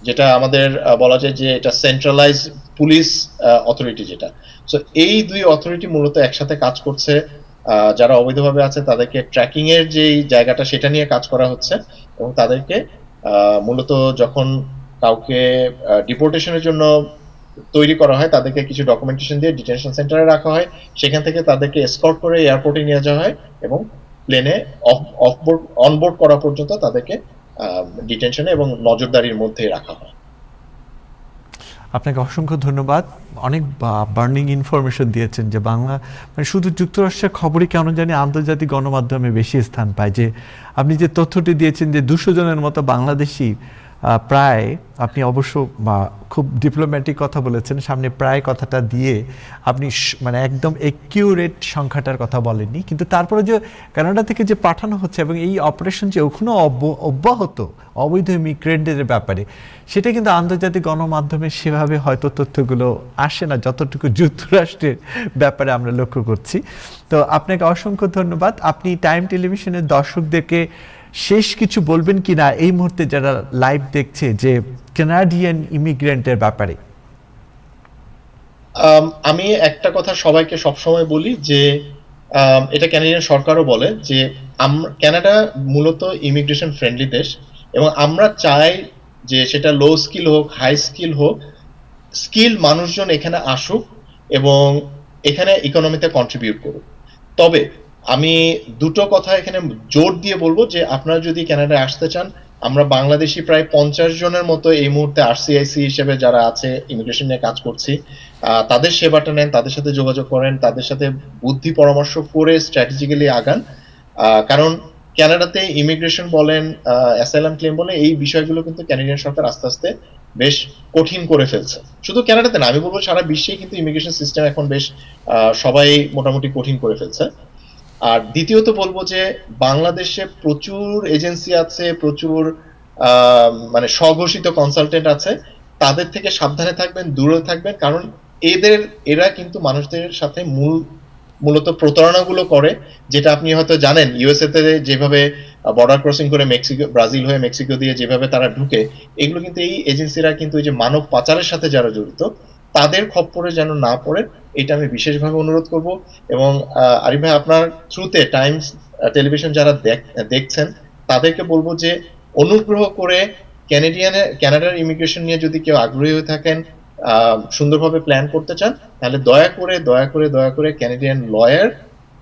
যেটা আমাদের বলা যায় যে এটা সেন্ট্রালাইজ পুলিশ অথরিটি যেটা। সো এই দুই অথরিটি মূলত একসাথে কাজ করছে, যারা অবৈধভাবে আছে তাদেরকে ট্র্যাকিং এর যে জায়গাটা সেটা নিয়ে কাজ করা হচ্ছে, এবং তাদেরকে মূলত যখন কাউকে ডিপোর্টেশনের জন্য তৈরি করা হয় তাদেরকে কিছু ডকুমেন্টেশন দিয়ে ডিটেনশন সেন্টারে রাখা হয়, সেখান থেকে তাদেরকে এসকর্ট করে এয়ারপোর্টে নিয়ে যাওয়া হয় এবং প্লেনে অফবোর্ড অনবোর্ড করা পর্যন্ত তাদেরকে ডিটেনশনে এবং নজরদারির মধ্যে রাখা হয়। আপনাকে অসংখ্য ধন্যবাদ। অনেক বার্নিং ইনফরমেশন দিয়েছেন যে বাংলা মানে শুধু যুক্তরাষ্ট্রের খবরই কেন জানি আন্তর্জাতিক গণমাধ্যমে বেশি স্থান পায়। যে আপনি যে তথ্যটি দিয়েছেন যে 200 জনের মতো বাংলাদেশি প্রায়, আপনি অবশ্য খুব ডিপ্লোম্যাটিক কথা বলেছেন, সামনে প্রায় কথাটা দিয়ে আপনি মানে একদম একিউরেট সংখ্যাটার কথা বলেননি, কিন্তু তারপরে যে কানাডা থেকে যে পাঠানো হচ্ছে এবং এই অপারেশন যে ওখানেও অব্যাহত অবৈধ ইমিগ্রেন্টদের ব্যাপারে, সেটা কিন্তু আন্তর্জাতিক গণমাধ্যমে সেভাবে হয়তো তথ্যগুলো আসে না যতটুকু যুক্তরাষ্ট্রের ব্যাপারে আমরা লক্ষ্য করছি। তো আপনাকে অসংখ্য ধন্যবাদ। আপনি টাইম টেলিভিশনের দর্শকদেরকে শেষ কিছু বলবেন কিনা এই মুহূর্তে যারা লাইভ দেখছে যে কানাডিয়ান ইমিগ্রেন্টের ব্যাপারে? আমি একটা কথা সবাইকে সবসময় বলি যে এটা ক্যানাডিয়ান সরকারও বলে যে কানাডা মূলত ইমিগ্রেশন ফ্রেন্ডলি দেশ, এবং আমরা চাই যে সেটা লো স্কিল হোক হাই স্কিল হোক, স্কিল মানুষজন এখানে আসুক এবং এখানে ইকোনমিতে কন্ট্রিবিউট করুক। তবে আমি দুটো কথা এখানে জোর দিয়ে বলবো যে আপনারা যদি কানাডায় আসতে চান, আমরা বাংলাদেশি প্রায় 50 জনের মতো এই মুহূর্তে আরসিআইসি হিসেবে যারা আছে ইমিগ্রেশন নিয়ে কাজ করছি, তাদের সেবাটা নেন, তাদের সাথে যোগাযোগ করেন, তাদের সাথে বুদ্ধি পরামর্শ করে স্ট্র্যাটেজিক্যালি আগান। কারণ কানাডাতে ইমিগ্রেশন বলেন, অ্যাসাইলাম ক্লেম বলেন, এই বিষয়গুলো কিন্তু কানাডিয়ান সরকার আস্তে আস্তে বেশ কঠিন করে ফেলছে। শুধু কানাডাতে না, আমি বলবো সারা বিশ্বেই কিন্তু ইমিগ্রেশন সিস্টেম এখন বেশ সবাই মোটামুটি কঠিন করে ফেলছে। আর দ্বিতীয়ত বলবো যে বাংলাদেশে প্রচুর এজেন্সি আছে, প্রচুর মানে স্বঘোষিত কনসালটেন্ট আছে, তাদের থেকে সাবধানে থাকবেন, দূরে থাকবেন, কারণ এরা কিন্তু মানুষদের সাথে মূলত প্রতারণাগুলো করে, যেটা আপনি হয়তো জানেন ইউএসএ তে যেভাবে বর্ডার ক্রসিং করে মেক্সিকো, ব্রাজিল হয়ে মেক্সিকো দিয়ে যেভাবে তারা ঢুকে, এগুলো কিন্তু এই এজেন্সিরা কিন্তু এই যে মানব পাচারের সাথে যারা জড়িত তাদের খপ্পরে যেন না পড়ে, এটা আমি বিশেষভাবে অনুরোধ করব। এবং আরিফ ভাই, আপনার থ্রুতে টাইমস টেলিভিশন যারা দেখছেন তাদেরকে বলবো যে অনুগ্রহ করে কানাডার ইমিগ্রেশন নিয়ে যদি কেউ আগ্রহী হয়ে থাকেন, সুন্দরভাবে প্ল্যান করতে চান, তাহলে দয়া করে কানাডিয়ান লয়ার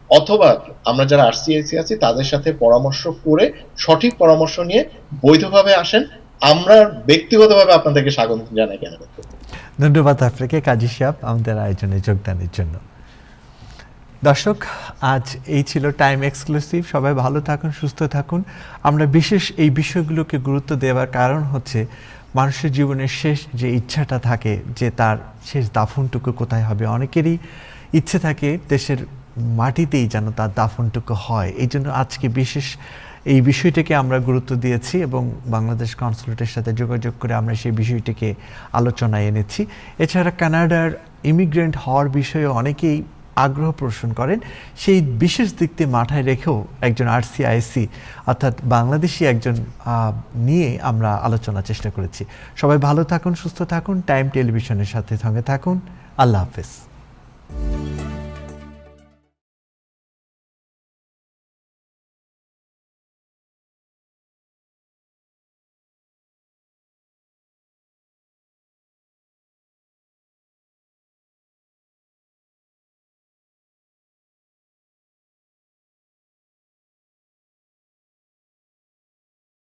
অথবা আমরা যারা আরসিআইসি আছি তাদের সাথে পরামর্শ করে সঠিক পরামর্শ নিয়ে বৈধভাবে আসেন। আমরা ব্যক্তিগতভাবে আপনাদেরকে স্বাগত জানাই কানাডাতে। ধন্যবাদ আপনাকে কাজী সাহেব আমাদের আয়োজনে যোগদানের জন্য। দর্শক, আজ এই ছিল টাইম এক্সক্লুসিভ। সবাই ভালো থাকুন, সুস্থ থাকুন। আমরা বিশেষ এই বিষয়গুলোকে গুরুত্ব দেওয়ার কারণ হচ্ছে মানুষের জীবনের শেষ যে ইচ্ছাটা থাকে যে তার শেষ দাফনটুকু কোথায় হবে। অনেকেরই ইচ্ছে থাকে দেশের মাটিতেই যেন তার দাফনটুকু হয়। এই জন্য আজকে বিশেষ এই বিষয়টিকে আমরা গুরুত্ব দিয়েছি এবং বাংলাদেশ কনসুলেটের সাথে যোগাযোগ করে আমরা সেই বিষয়টিকে আলোচনায় এনেছি। এছাড়া কানাডার ইমিগ্রেন্ট হওয়ার বিষয়ে অনেকেই আগ্রহ পোষণ করেন, সেই বিশেষ দিকটি মাথায় রেখেও একজন আরসিআইসি অর্থাৎ বাংলাদেশি একজন নিয়ে আমরা আলোচনার চেষ্টা করেছি। সবাই ভালো থাকুন, সুস্থ থাকুন, টাইম টেলিভিশনের সাথে সঙ্গে থাকুন। আল্লাহ হাফেজ।